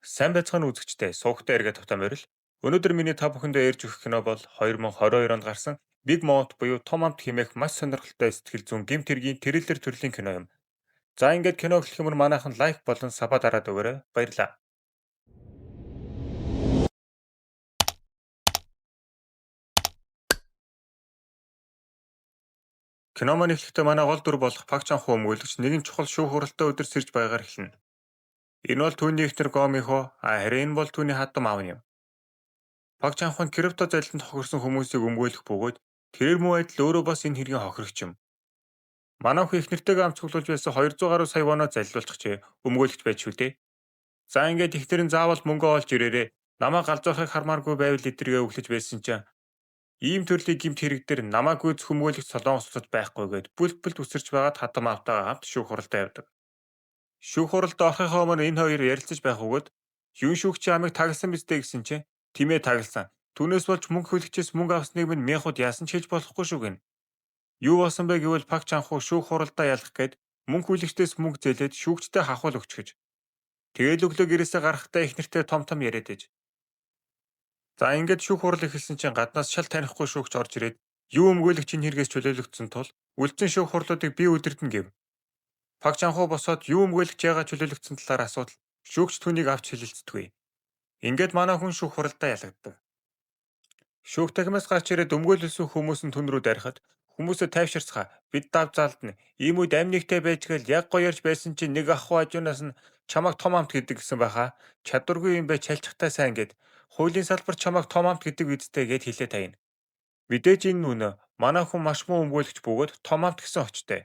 Сайн байцгаана үзэгчдээ суугтай эргээ тавтаморил. Өнөөдөр миний та бүхэндээ ярьж өгөх кино бол 2022 онд гарсан Big Mouth буюу Том амт хэмээх маш сонирхолтой сэтгэл зүйн гэмт хэргийн триллер төрлийн кино юм. За ингээд кино эхлэх юмар манайхан лайк болон саба дараад өгөөрэй. Баярлалаа. Кино маань эхлэхдээ манай гол дүр болох Пак Чанху өмгөөлөгч нэгэн чухал шүүх хуралтай өдөр сэрж байгаагаар эхэлнэ. Энэ бол түүний эхнэр Гомихо, харин энэ бол түүний хатам аав юм. Пак Чанхунд крипто залиланд хохирсон хүмүүсийг өмгөөлөх бөгөөд тэрээр муу адил өөрөө бас энэ хэргийн хохирогч юм. Манай хүү их нэртэйгээ амт цуглуулж байсан 200 гаруй сая воноо залилуулчихжээ. Өмгөөлөгч байж шүү дээ. За ингээд их нэр нь заавал мөнгө олж ирээрээ. Намаа галзуурахыг хармааргүй байвал эдэргээ өглөж байсан чинь ийм төрлийн гэмт хэрэг дээр намаа гүйц хүмүүлэгч солонгос усад байхгүйгээд бүлт үсэрч байгаад хатам автаа хамт шүүх хуралдаа явдаг. Шүүх хуралд орохынхоо өмнө энэ хоёр ярилцаж байх бөгөөд юун шүүгчийн амийг тагалсан биз дээ гэсэн чинь тимээ тагалсан. Түүнээс болж мөнгө хөлөгчөөс мөнгө авсныг минь мяхууд яасан ч хийж болохгүй шүү гин. Юу болсон бэ гэвэл Пак Чанху шүүх хуралдаа ялах гээд мөнх хүлэгчдээс мөнгө зээлээд шүүгчдээ хахуул өгч гэж. Тэгэл өглөө гэрээсээ гарахдаа их нэртэй том том яриад ээж. За ингээд шүүх хурал эхэлсэн чинь гаднаас шал танихгүй шүүгч орж ирээд юу өмгөөлөгч энэ хэрэгээс чөлөөлөгдсөн тул үлдсэн шүүх хурлуудыг би удирдна гэв. Пак Чанху босоод юу өмгөөлөгч яагаад чөлөөлөгдсөн талаар асуудал шүүгч түүнийг авч хэлэлцдэггүй. Ингээд манай хүн шүүх хуралдаа ялагддаг. Шүүх тахимаас гарч ирээд өмгөөлөлсөн хүмүүс нь түн рүү дарихад хүмүүсээ тайвширцгаа бид дав залдна. Ийм үед амнигтай байж гээл яг гоё ярьж байсан чинь нэг ах хажуунаас нь чамайг том амт гэдэг гэсэн байхаа. Чадваргүй юм бай чалчихтай сайн гэд. Хуулийн салбар чамайг том амт гэдэг үсттэй гэд хэлээ тайна. Мэдээж энэ үнэ. Манай хүн маш муу өмгөөлөгч бөгөөд том амт гэсэн очтой.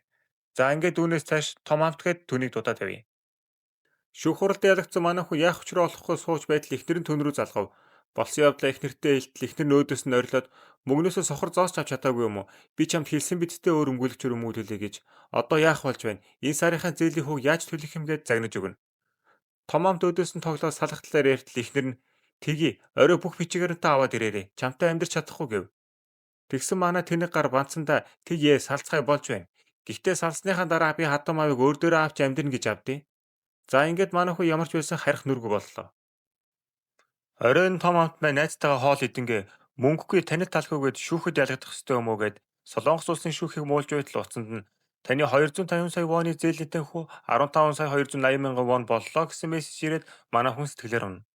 За ингээд үүнээс цааш том амт гэд түүнийг дудаад явъя. Шүүх хуралд ялагдсан манай хүн яах учраа олохгүй сууч байтал ихнэр нь түн рүү залгав. Болсон явдлаа ихнэртэй хэлтэл ихнэр нь өөдөөс нь орилоод мөгнөөсөө сохор зоос авч чадаагүй юм уу? Би чамд хэлсэн бидтэй өөр өмгөөлөгчөөр өмгөөлүүлээ гэж. Одоо яах болж байна? Энэ сарынхаа зээлийн хүүг яаж төлөх юм гээд загнаж өгнө. Том амт өөдөөс нь тоглоод салах талаар ярьтал ихнэр нь "Тгий, орой бүх бичгээрэнтэй аваад ирээрэй. Чамтай амьдрч чадахгүй" гэв. Тэгсэн манай тэнэг гар банцанда "Тгийе, салцгай болж байна. Гэхдээ салсныхаа дараа би хатам авыг өөр дөрөө авч амьдрна" гэж авдیں۔ За ингээд манай хүү ямар ч байсан харих нүргүү боллоо. Оройн том амт маань найзтайгаа хоол идэнгээ мөнгөгүй танит талхүйгээд шүүхэд ялгадах ёстой юм уу гэд Солонгос улсын шүүхийг муулж байтал уцанд нь таны 250 сая воны зээлэнтэй хүү 15 сая 280 мянган вон боллоо гэсэн мессеж ирээд манай хүн сэтгэлээр унана.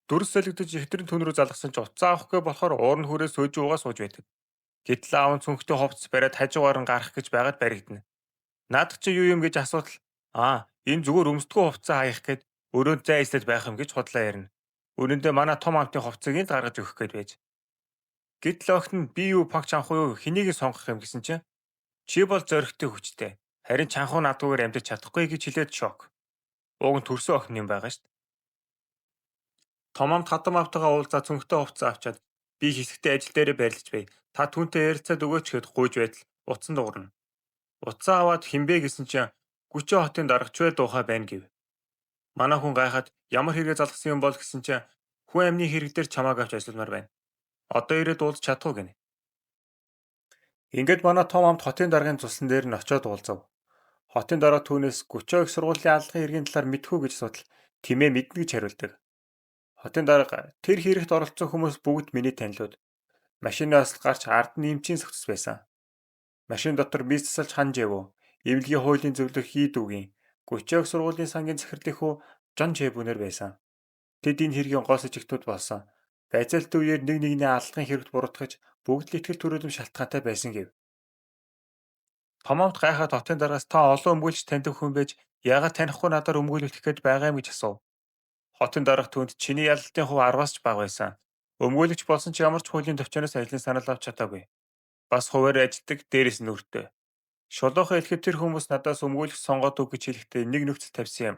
Дүрс солигдож ихтрэн түн рүү залгасан ч утсаа авахгүй болохоор уурн хүрээ сөөж уугаа сууж байдаг. Гэтэл аав нь цүнхтэй хувцас бариад хажуугаар нь гарах гэж байгаад баригдана. Наад чи юу юм гэж асуутал энэ зүгээр өмсдгөө хувцас хаях гээд өрөөнд зайслаж байх юм гэж худлаа ярина. Үүнэндээ манай том амтны хувцсыг энд гаргаж өгөх гээд байж. Гэтэл охин нь би юу Пак Чанху юу хэнийг нь сонгох юм гэсэн чинь чи бол зоригтой хүчтэй. Харин Чанху надгүйгээр амьдч чадахгүй гэж хэлээд шок. Уг нь төрсөн охин юм байгаа шүү дээ. Том амт хатам автагаа уулзаа цүнхтэй хувцас авчаад би хэсэгтээ ажил дээрээ байрлаж бай. Та түүнтэй ярилцаад өгөөч гэд гуйж байтал утсан дуурна. Утсаа аваад хинбэ гэсэн чинь Гүчээ хотын дарга чвэ дуухай байна гэв. Манай хүн гайхаад ямар хэрэгэ залгсан юм бол гэсэн чинь хүн амны хэрэг дээр чамааг авч ажилламаар байна. Одоо ирээд уулз чадахгүй гинэ. Ингээд манай том амт хотын даргын цусан дээр нь очиод уулзав. Хотын дарга түүнээс Гүчээ их сургуулийн алгын хэргийн талаар мэдхүү гэж асуудал тимээ мэднэ гэж хариулдаг. Хотын дарга тэр хэрэгт оролцсон хүмүүс бүгд миний танилуд. Машинаас гарч ард нь эмчийн сөвцөс байсан. Машин дотор бие засалж ханжээв. Эвлэгийн хуулийн зөвлөх хийдүүгийн Гүчээг сургуулийн сангийн захирлынхүү Жон Чэбүнэр байсан. Тэд энэ хэргийн гол сэжигтүүд болсон. Байцаалт үеэр нэг нэгний аллагын хэрэгт буруутгаж бүгд л итгэл төрөлм шалтгаантай байсан гэв. Томомт гайхаад хотын дараагаас та олон өмгөөлч таньдаг хүн байж яагаад танихгүй надаар өмгөөлөх гээд байгаа юм гэж асуув. Хотын дарга түнд чиний ялалтын хувь 10-аас ч бага байсан. Өмгөөлөгч болсон ч ямар ч хуулийн төвчнөөс ажлын санал авч чадаагүй. Бас хуваар ажилдаг дээрээс нь өртөө. Шулуухан хэлэхэд тэр хүмүүс надаас өмгөөлөх сонгоод өг гэж хэлэхдээ нэг нөхцөл тавьсан юм.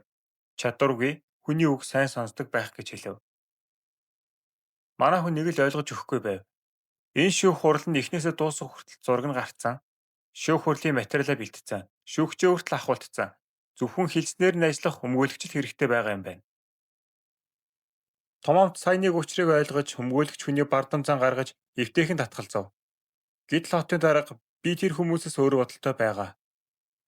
Чадваргүй хүний үг сайн сонсдог байх гэж хэлв. Манай хүн нэг л ойлгож өгөхгүй байв. Энэ шүүх хурал нь эхнээсээ дуусах хүртэл зураг нь гарцсан. Шүүх хурлын материалаа бэлтгэсэн. Шүүгчээ хүртэл ахуултсан. Зөвхөн хэлснээр нь ажиллах өмгөөлөгчл хэрэгтэй байгаа юм байна. Томомт саяны учрыг ойлгож өмгөөлөгч хүний бардам зан гаргаж эвтэйхэн татгалзав. Гэтэл хотын дарга би тэр хүмүүсээс өөр бодолтой байгаа.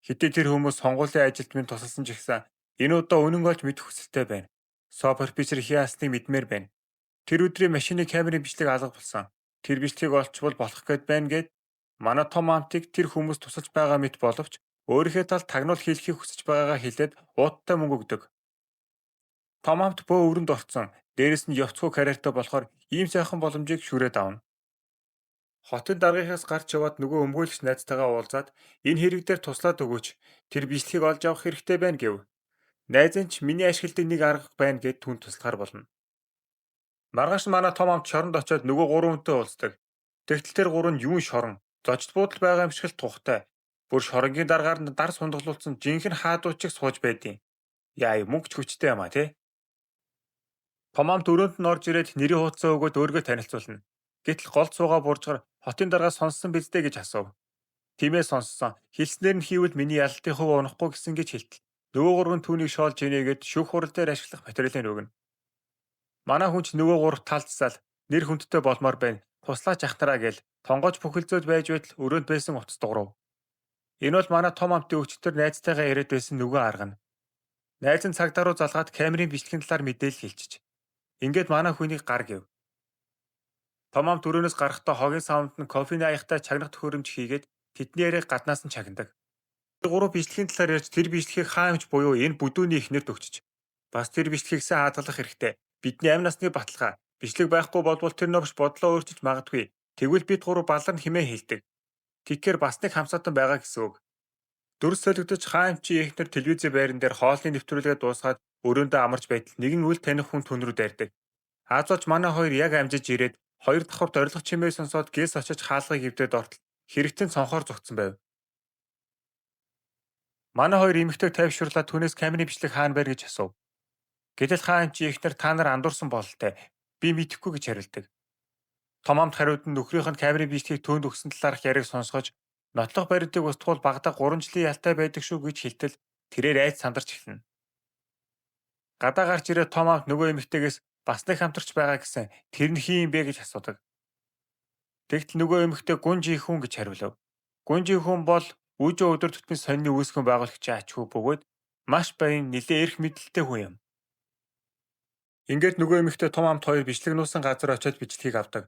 Хэдий тэр хүмүүс сонгуулийн ажилд минь тусалсан ч гэсэн энэ удаа үнэн олж мэдэх хүсэлтэй байна. Суперфичер хяасныг мэдмээр байна. Тэр өдрийн машины камерын бичлэг алга болсон. Тэр бичлэгийг олчвол болох гээд байна гэд манай том амтыг тэр хүмүүс тусалж байгаа мэт боловч өөрийнхөө талд тагнуул хийлхийг хүсэж байгаагаа хэлээд уудтай мөнгө өгдөг. Том амт бөө өрөнд орцсон. Дээрэс нь явцгүй карьертай болохоор ийм сайхан боломжийг шүрээд авна. Хотын даргынхаас гарч яваад нөгөө өмгөөлөгч найзтайгаа уулзаад энэ хэрэг дээр туслаад өгөөч. Тэр бичлэгийг олж авах хэрэгтэй байна гэв. Найз нь ч миний ашигладаг нэг арга байна гэд түн туслахаар болно. Маргааш нь манай том амт шоронд очиод нөгөө гурван хүнтэй уулздаг. Тэгтэл тэр гурав нь юун шорон, зочд буудал байгаа юм шиг л тухтай. Бүр шоронгийн даргаар нь дар сундаглуулсан жинхэнэ хаадуучиг сууж байдیں۔ Яа, мөнгө ч хүчтэй юм а тий. Том амт өрөөнд нь орж ирээд нэрийн хуудасаа өгөөд өөрийгөө танилцуулна. Гэтэл голд суугаа буурчгаар хотын даргаа сонссон биздэй гэж асуув. Тимээ сонссон. Хэлснээр нь хийвэл миний ялалтын хөв унахгүй гэсэн гэж хэлтэл. Нөгөө гурван түүнийг шоолж инээгээд шүүх хурал дээр ашиглах материалыг өгнө. Манай хүн ч нөгөө гурав талцсаал нэр хүндтэй болмоор байна. Туслаач ахнараа гэл тонгооч бүхэлзөөд байж байтал өрөөнд байсан утас дуурав. Энэ бол манай том амтын өчтөр найзтайгаа яриад байсан нөгөө арга нь. Найз нь цагдаа руу залгаад камерын бичлэгийн талаар мэдээлэл хэлчих. Ингээд манай хүнийг гар гэв. Том амт өрөөнөөс гарахдаа хогийн савнд нь кофений аяхтай чагнах төхөөрөмж хийгээд тэдний яриаг гаднаас нь чагнадаг. Тэр гурав бичлэгийн талаар ярьж тэр бичлэгийг хаамж буюу энэ бүдүүний эхнэрд өгчөж. Бас тэр бичлэгийг сайн хадгалах хэрэгтэй. Бидний амь насны баталгаа. Бичлэг байхгүй болбол тэр новш бодлоо өөрчилж магадгүй. Тэгвэл бид гурав балар нь химээ хэлдэг. Тэгэхээр бас нэг хамсаатан байгаа гэсэн үг. Дүрс солигдож хаамчи эхнэр телевизийн байран дээр хоолны нэвтрүүлгээ дуусгаад өрөөндөө амарч байтал нэгэн үл таних хүн түн рүү дайрдаг. Аазууч манай хоёр яг амжиж ирээд хоёр давхар дорилго чимээ сонсоод гэлс очиж хаалгыг хөвдөд ортол хэрэгтэн цонхоор зогтсон байв. Манай хоёр эмэгтэйг тайвшруулаад түүнээс камерын бичлэг хаана байр гэж асуув. Гэтэл хаанч ихнэр та нар андуурсан бололтой. Би мэдэхгүй гэж хариулдаг. Том амт хариуд нь нөхрийнх нь камерын бичлэгийг төөнд өгсөн талаарх яриаг сонсгож нотлох барилдыг устгуул багада 3 жилийн ялтай байдаг шүү гэж хэлтэл тэрээр айц сандарч эхэлнэ. Гадаа гарч ирээд том амт нөгөө эмэгтэйгээс бас нэг хамтарч байгаа гэсэн тэр нь хин юм бэ гэж асуудаг. Тэгтэл нөгөө эмэгтэй гүнжи хүн гэж хариулав. Гүнжи хүн бол үжи өдөр тутмын сонины үүсгэн байгуулагчийн ач хүү бөгөөд маш баян нэлээ эрх мэдэлтэй хүн юм. Ингээд нөгөө эмэгтэй том амт хоёр бичлэг нуусан газар очиод бичлэгийг авдаг.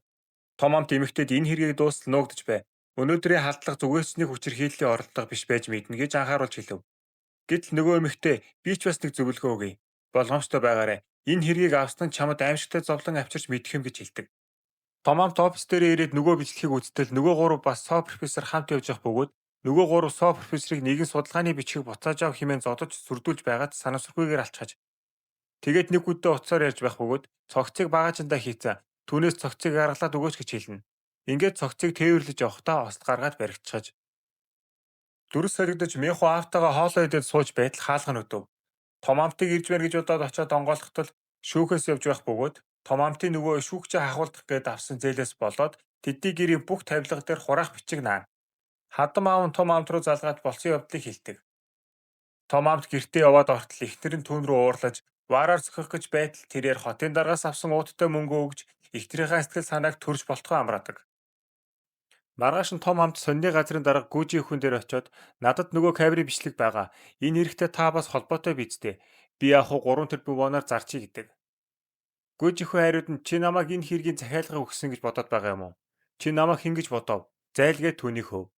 Том амт эмэгтэйд энэ хэргийг дуустал нуугдж бай. Өнөөдрийн халдлага зүгээсчний хүчирхийллийн оролдлого биш байж мэднэ гэж анхааруулж хэлв. Гэтэл нөгөө эмэгтэй би ч бас нэг зөвлөгөө өгье. Болгоомжтой байгаарай. Энэ хэргийг авсан нь чамд аимшигтай зовлон авчирч мэдэх юм гэж хэлдэг. Том амт офис дээр ирээд нөгөө бичлэгийг үзтэл нөгөө гурав бас соо профессор хамт явж явах бөгөөд нөгөө гурав соо профессорыг нэгэн судалгааны бичгийг буцааж авах хэмээн зодож сүрдүүлж байгаад санамсаргүйгээр алчхаж. Тэгээд нэг үедээ уцаар ярьж байх бөгөөд цогцыг багаажиндаа хийцэн. Түүнээс цогцыг гаргалаад өгөөч гэж хэлнэ. Ингээд цогцыг тээвэрлэж явахдаа ост гаргаад баригдчихаж. Дүрс солигдож Михо аавтайгаа хоолоо идээд сууж байтал хаалга нь өдөв. Том амтыг ирж байна гэж бодоод очиод онгойлготол шүүхээс явж байх бөгөөд том амтын нөгөө шүүгчээ хахуулдах гээд авсан зээлээс болоод тэдний гэрийн бүх тавилга дээр хураах бичиг наана. Хадам аав нь том амт руу залгаад болсон явдлыг хэлдэг. Том амт гэртээ яваад ортол эхнэр нь түүн рүү уурлаж ваараар зөхөх гэж байтал тэрээр хотын даргаас авсан уудтай мөнгө өгж эхнэрийнхээ сэтгэл санааг төрж болтгоо амраадаг. Маргааш нь том хамт сонины газрын дарга гүүжийн хүн дээр очиод надад нөгөө камерын бичлэг байгаа. Энэ хэрэгтэй та бас холбоотой биз дээ. Би яг 3 тэрбум воноор зарчий гэдэг. Гүүжийн хүн хариуд нь чи намайг энэ хэргийн захиалга өгсөн гэж бодоод байгаа юм уу? Чи намайг хэн гэж бодов? Зайлгээ түүнийг хөв.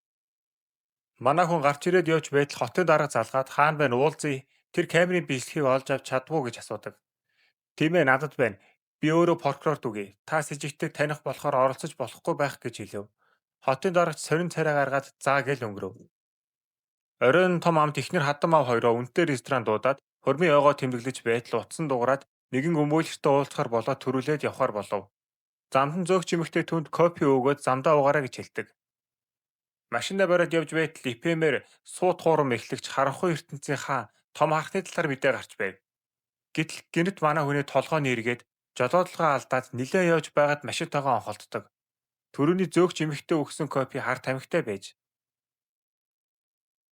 Манай хүн гарч ирээд явж байтал хотын дарга залгаад хаана байна уулзъя. Тэр камерын бичлэгийг олж авч чадвуу гэж асуудаг. Тийм ээ надад байна. Би өөрөө прокурорт үгүй. Та с ิจ гтэг таних болохоор оролцож болохгүй байх гэж хэлв. Хотын дарагч сорин царай гаргаад заа гэл өнгөрөв. Оройн том амт ихнэр хадам аав хоёроо үнэтэй ресторан дуудаад хурмын ойгоо тэмдэглэж байтал утсан дуурайд нэгэн өмгөөлөгчтэй уулзахаар болоод төрүүлээд явхаар болов. Замдан зөөгч эмэгтэй түнд кофе өгөөд замдаа уугаарай гэж хэлдэг. Машинаа бариад явж байтал ипмээр суут хуурам эхлэгч харанхуй ертөнцийн хаан том харахны талаар мэдээ гарч байв. Гэтэл гэнэт манай хүний толгойн эргээд жолоодлогоо алдаад нилээ явж байгаад машинтайгаа онхолддог. Төрөний зөөгч эмэгтэй өгсөн кофе хар тамхитай байж.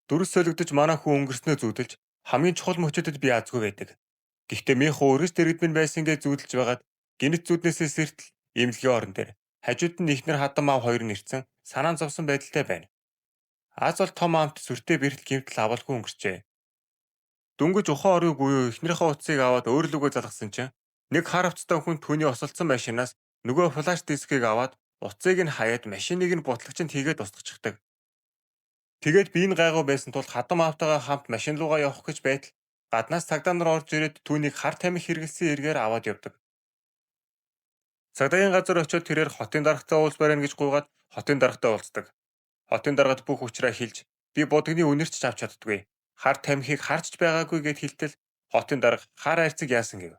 Дүрс солигдож манай хүн өнгөрснөө зүудэлж хамгийн чухал мөчөдөд би азгүй байдаг. Гэхдээ Михо өргөс дэргэд минь байсан гэж зүудэлж байгаад гинэт зүуднээсээ сэртэл эмнэлгийн орон дээр хажууд нь ихнэр хадам аав хоёр нь ирсэн санаан зовсон байдалтай байна. Аз бол том амт сүртэй бэртэл гэмтэл авалгүй өнгөрчээ. Дөнгөж ухаан орой буюу эхнэрийнхээ утсыг аваад өөр лүгөө залгасан чинь нэг хар хувцастай хүн түүний осолцсон машинаас нөгөө флаш дискийг аваад утсыг нь хаяад машиныг нь бутлагчинд хийгээд устгачихдаг. Тэгээд би энэ гайгүй байсан тул хадам аавтайгаа хамт машин руугаа явах гэж байтал гаднаас цагдаа нар орж ирээд түүнийг хар тамхи хэрэглэсэн эргээр аваад явдаг. Цагдаагийн газар очиод тэрээр хотын даргатай уулз барина гэж гуйгаад хотын даргатай уулздаг. Хотын даргад бүх учраа хэлж би будагны үнэрч авч чаддгүй. Хар тамхиг харж ч байгаагүй гэд хэлтэл хотын дарга хар айцыг яасан гэв.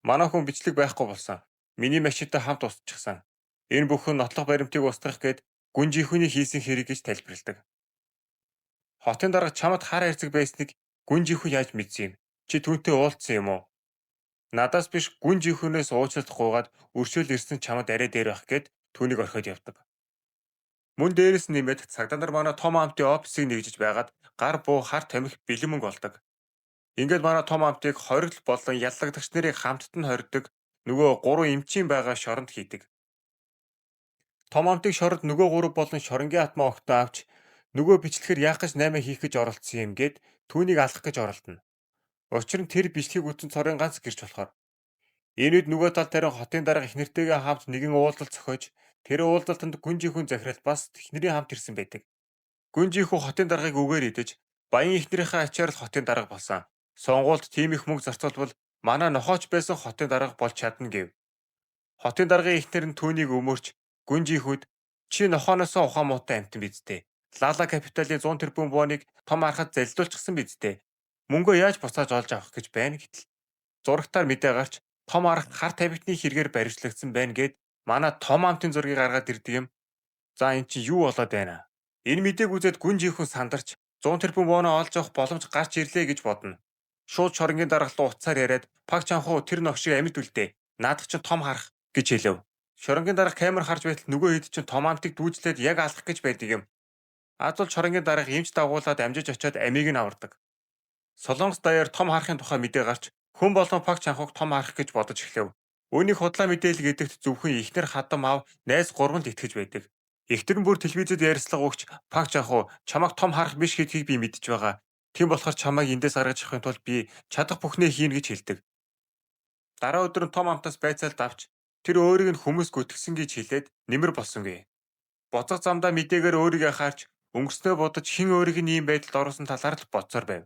Манай хүн бичлэг байхгүй болсон. Миний машинтай хамт устчихсан. Энэ бүхэн нотлох баримтыг устгах гээд гүнжийнхүний хийсэн хэрэг гэж тайлбарладаг. Хотын дарга чамд хар айцыг байсныг гүнжийнхүү яаж мэдсэн юм? Чи түүнтэй уулзсан юм уу? Надаас биш гүнжийнхүүнээс уучлалт гуйгаад өршөөл ирсэн чамд арай дээр байх гээд түүнийг орхиод явдаг. Мөн дээрээс нэмээд цагдаа нар манай том аамтын офисыг нэгжиж байгаад гар буу хар тамхи бэлэн мөнгө олдог. Ингээд манай том аамтыг хоригдл болон яллагдагч нарыг хамтд нь хоригдог нөгөө гурван эмчийн байгаа шоронд хийдэг. Том аамтыг шород нөгөө гурав болон шоронгийн атмаа огтон авч нөгөө бичлэгээр яах гэж 8 хийх гэж оролцсон юм гээд түүнийг алах гэж оролдоно. Учир нь тэр бичлэгийг үзсэн цорын ганц гэрч болохоор. Энэ үед нөгөө талд тарин хотын дарга их нэртэйгээ хамт нэгэн уулзалт зохиож тэр уулзалтанд гүнжийнхүн захирал бас технэрийн хамт ирсэн байдаг. Гүнжийнхүү хотын даргаыг үгээр идэж баян ихнэрийнхээ ачаар л хотын дарга болсон. Сонгуульд тийм их мөнгө зарцуулбал манай нохооч байсан хотын дарга болж чадна гэв. Хотын даргын ихнэр нь түүнийг өмөрч гүнжийнхүүд чи нохооноосоо ухаан муутай амтан биз дээ. Лала капиталын 100 тэрбум бууныг том арахад залдуулчихсан биз дээ. Мөнгөө яаж буцааж олж авах гэж байна гэтэл зурагтаар мэдээ гарч том арга хар тамхины хэрэгээр баривчлагдсан байна гэд манай том амтын зургийг гаргаад ирдэг юм. За эн чинь юу болоод байна? Энэ мэдээг үзээд гүнжийнхүн сандарч 100 тэрбум боноо олж авах боломж гарч ирлээ гэж бодно. Шууд шоронгийн даргалт утсаар яриад паг чанхуу тэр нөхшиг амьд үлдээ. Наадах чинь том харах гэж хэлв. Шоронгийн дарга камер харж байтал нөгөө хэд чинь том амтыг дүүжлээд яг алах гэж байдаг юм. Азул шоронгийн дарга эмч дагуулад амжиж очиод амийг нь авардаг. Солонгос даяар том харахын тухай мэдээ гарч хүн болон паг чанхууг том харах гэж бодож эхлэв. Үүнийг худлаа мэдээлэл гэдэгт зөвхөн ихнэр хадам аав найз гурван л итгэж байдаг. Ихтер нь бүр телевизэд ярьцлага өгч паг чанхуу чамайг том харах биш гэдгийг би мэдж байгаа. Тийм болохоор чамайг эндээс гаргаж авахын тулд би чадах бүхнээ хийнэ гэж хэлдэг. Дараа өдөр нь том амтаас байцаалд авч тэр өөрийг нь хүмүүс гүтгсэн гэж хэлээд нэмэр болсонгүй. Боцох замдаа мэдээгээр өөрийгөө харж өнгөрснөө бодож хэн өөрийг нь ийм байдалд оруулсан талаар л бодсоор байв.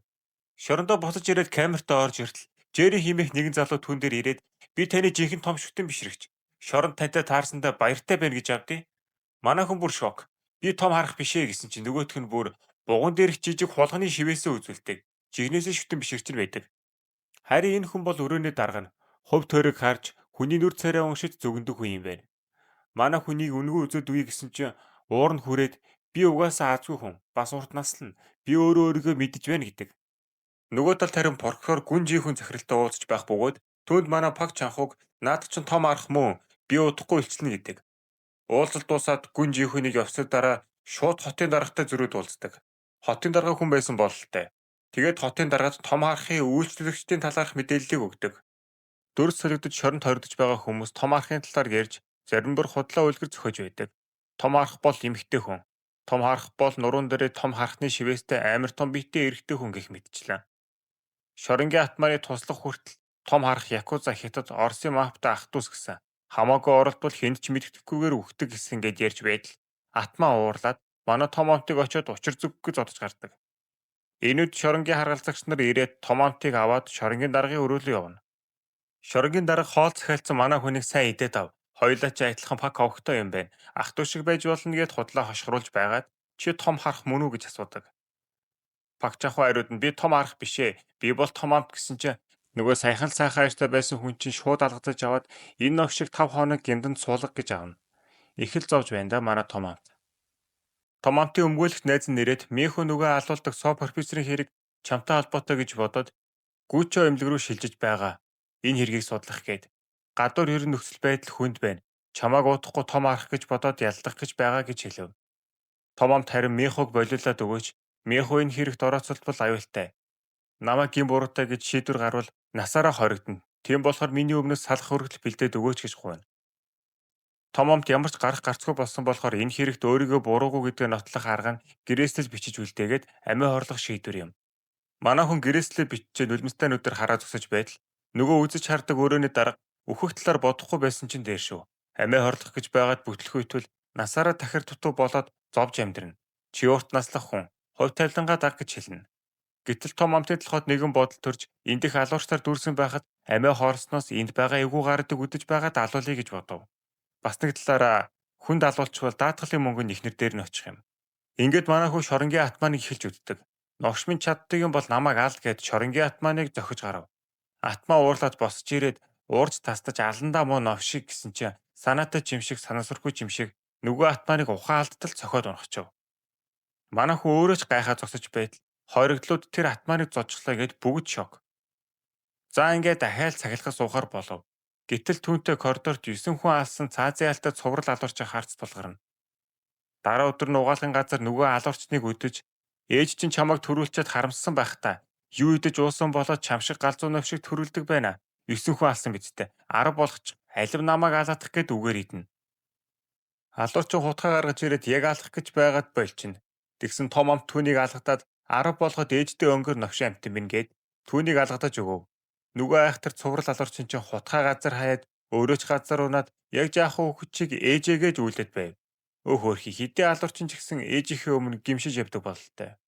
Шорондоо буцаж ирээд камертаа орж иртэл Жэри химэх нэгэн залуу түн дээр ирээд би таны жинхэнэ том шүтэн бишрэгч. Шоронд тантай таарсандаа баяртай байна гэж авдیں۔ Манай хүн бүр шок. Би том харах бишээ гэсэн чинь нөгөөх нь бүр бугуун дээрх жижиг хулганы шивээсээ үзүүлдэг. Жигнэсээ шүтэн биширч байдаг. Харин энэ хүн бол өрөөний дарга нь хувь төрөг харж хүний нүр царай уншиж зүгэндэг хүн юм байна. Манай хүнийг үнгүү үзээд үе гэсэн чинь уур нь хүрээд би угаасаа азгүй хүн. Бас урт наслна. Би өөрөө өөрийгөө мэдэж байна гэдэг. Нөгөө талд харин прокурор гүнжийнхүн захиралтай уулзч байх бөгөөд түүнд манай паг чанхууг наадах чинь том арах мөн би удахгүй илчилнэ гэдэг. Уулзалт дуусаад гүнжийнхүнийг явсны дараа шууд хотын даргатай зөрүүд уулздаг. Хотын дарга хүн байсан бололтой. Тэгээд хотын даргад том арахын үйлчлүүлэгчдийн талаарх мэдээллийг өгдөг. Дөрс солигдож шоронд хоригдож байгаа хүмүүс том арахын талаар ярьж зарим бүр худлаа үлгэр зөхөж байдаг. Том арах бол эмэгтэй хүн. Том харах бол нуруунд дээрээ том харахны шивээстэй амар том биетэй эрэгтэй хүн гэх мэтчлээ. Шоронгийн атманы туслах хүртэл том харах Якуза хятад Оросын мафтай ах дүүс гэсэн. Хамаагүй оролдвол хэнд ч мэддэхгүйгээр үхдэг гэсэн гээд ярьж байтал атмаа уурлаад манай том амтыг очиод учир зүгэх гэж зодож гардаг. Энүүд шоронгийн харгалзагч нар ирээд том амтыг аваад шоронгийн даргын өрөөлөө явна. Шоронгийн дарга хоол захиалцсан манай хүнийг сайн идээд ав. Хоёулаа ч адилхан пак овогтой юм байна. Ах дүү шиг байж болно гэд худлаа хошгруулж байгаад чи том харах мөн үү гэж асуудаг. Пагчаахуу хариуд нь би том арах биш ээ. Би бол том амт гэсэн чинь нөгөө саяхан л сайхан ааштай байсан хүн чинь шууд алгадаж аваад энэ нөх шиг 5 хоног гэмдэнд суулгах гэж аавна. Их л зовж байна да манай том амт. Том амтын өмгөөлөгч найз нь нэрээд мийнхүү нөгөө алуулдаг соо профессорын хэрэг чамтай холбоотой гэж бодоод гүүчөө эмнэлэг рүү шилжиж байгаа. Энэ хэргийг судлах гээд гадуур ерөн нөхцөл байдал хүнд байна. Чамааг уудахгүй том арах гэж бодоод ялдах гэж байгаа гэж хэлв. Том амт харин мийнхүүг болиулаад өгөөч. Мийнхүү энэ хэрэгт орооцолтвол аюултай. Намайг гин буруутай гэж шийдвэр гарвал насаараа хоригдно. Тийм болохоор миний өмнөөс салах хүртэл бэлдээд өгөөч гэж гуйна. Том амт ямар ч гарах гарцгүй болсон болохоор энэ хэрэгт өөрийгөө буруугүй гэдгээ нотлох арга нь гэрээсэл бичиж үлдээгээд амиа хорлох шийдвэр юм. Манай хүн гэрээслээ биччихээ нулимстай нүдээр хараа зогсож байтал нөгөө үзэж хардаг өрөөний дарга өөхөх талаар бодохгүй байсан чинь дээр шүү. Амиа хорлох гэж байгаад бүтлэхүйтэл насаараа тахир дутуу болоод зовж амьдрна. Чи урт наслах хүн, хувь тавилангаа даг гэж хэлнэ. Гэтэл том амтны толгойд нэгэн бодол төрж эндих алуурчдаар дүүрсэн байхад амиа хоорсноос энд байгаа эвгүй гардаг үдэж байгаад алуулъя гэж бодов. Бас нэг талаараа хүнд алуулчихвал даатгалын мөнгө нь ихнэр дээр нь очих юм. Ингээд манай хүү шоронгийн атманыг эхэлж үздэг. Новш минь чаддаг юм бол намайг ал гэд шоронгийн атманыг зохиж гарав. Атмаа уурлаад босч ирээд уурж тастаж аландаа муу новшиг гэсэн чинь санаатай жимшиг санасаргүй жимшиг нөгөө атманыг ухаан алдтал цохиод унахчив. Манай хүү өөрөө ч гайхаа зогсож байтал хоригдлууд тэр атманыг зочлоо гэд бүгд шок. За ингээд дахиад цахилгаан суухаар болов. Гэтэл түүнтэй коридорт 9 хүн алсан цаазын алтад цуврал алуурч харц тулгарна. Дараа өдөр нь угаалгын газар нөгөө алуурчныг өдөж ээж чинь чамайг төрүүлчихэд харамссан байх та. Юу идэж уусан болоод чамшиг галзуу навшиг төрүүлдэг байна. 9 хүн алсан бидтэй. 10 болгоч алив намайг алаадах гэд үгээр идэнэ. Алуурчин хутгаа гаргаж ирээд яг алах гэж байгаад болчихно. Тэгсэн том амт түүнийг алгадаад 10 болгоод ээжтэй өнгөр новшин амтан минь гээд түүнийг алгадаж өгөв. Нөгөө айхтар цуврал алуурчин чинь хутгаа газар хаяад өөрөө ч газар унаад яг жаахан хөвчийг ээжээгээд үйлдэл байв. Өөх хөөрхи хідээ алуурчин ч гэсэн ээжийнхээ өмнө гимшиж явдаг бололтой.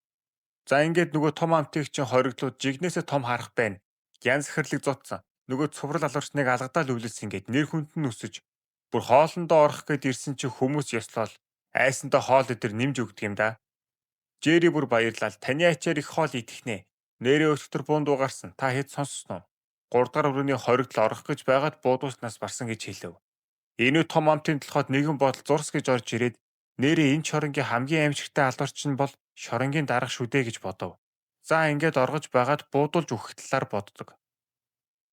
За ингээд нөгөө том амтыг чинь хоригдлууд жигнэсээ том харах байна. Гян захирлыг зутсан. Нөгөө цуврал алуурчныг алгадаал өвлөсөн гээд нэр хүнд нь өсөж бүр хоолндоо орох гээд ирсэн чинь хүмүүс ёслол айсандаа хоол өдр нэмж өгдөг юм да. Жэри бүр баярлал. Таны ачаар их хоол идэх нэ. Нэрээ өчтөр буунд угаарсан. Та хэд сонссноо? 3 дахь өрөөний хоригдол орох гэж байгаад буудууснаас барсан гэж хэлв. Энэ том амтын толгойд нэгэн бодол зурс гэж орж ирээд нэрээ энэ шоронгийн хамгийн аимшигтай алуурчин бол шоронгийн дарга шүү дээ гэж бодов. За ингээд оргож байгаад буудуулж өгөх талаар боддог.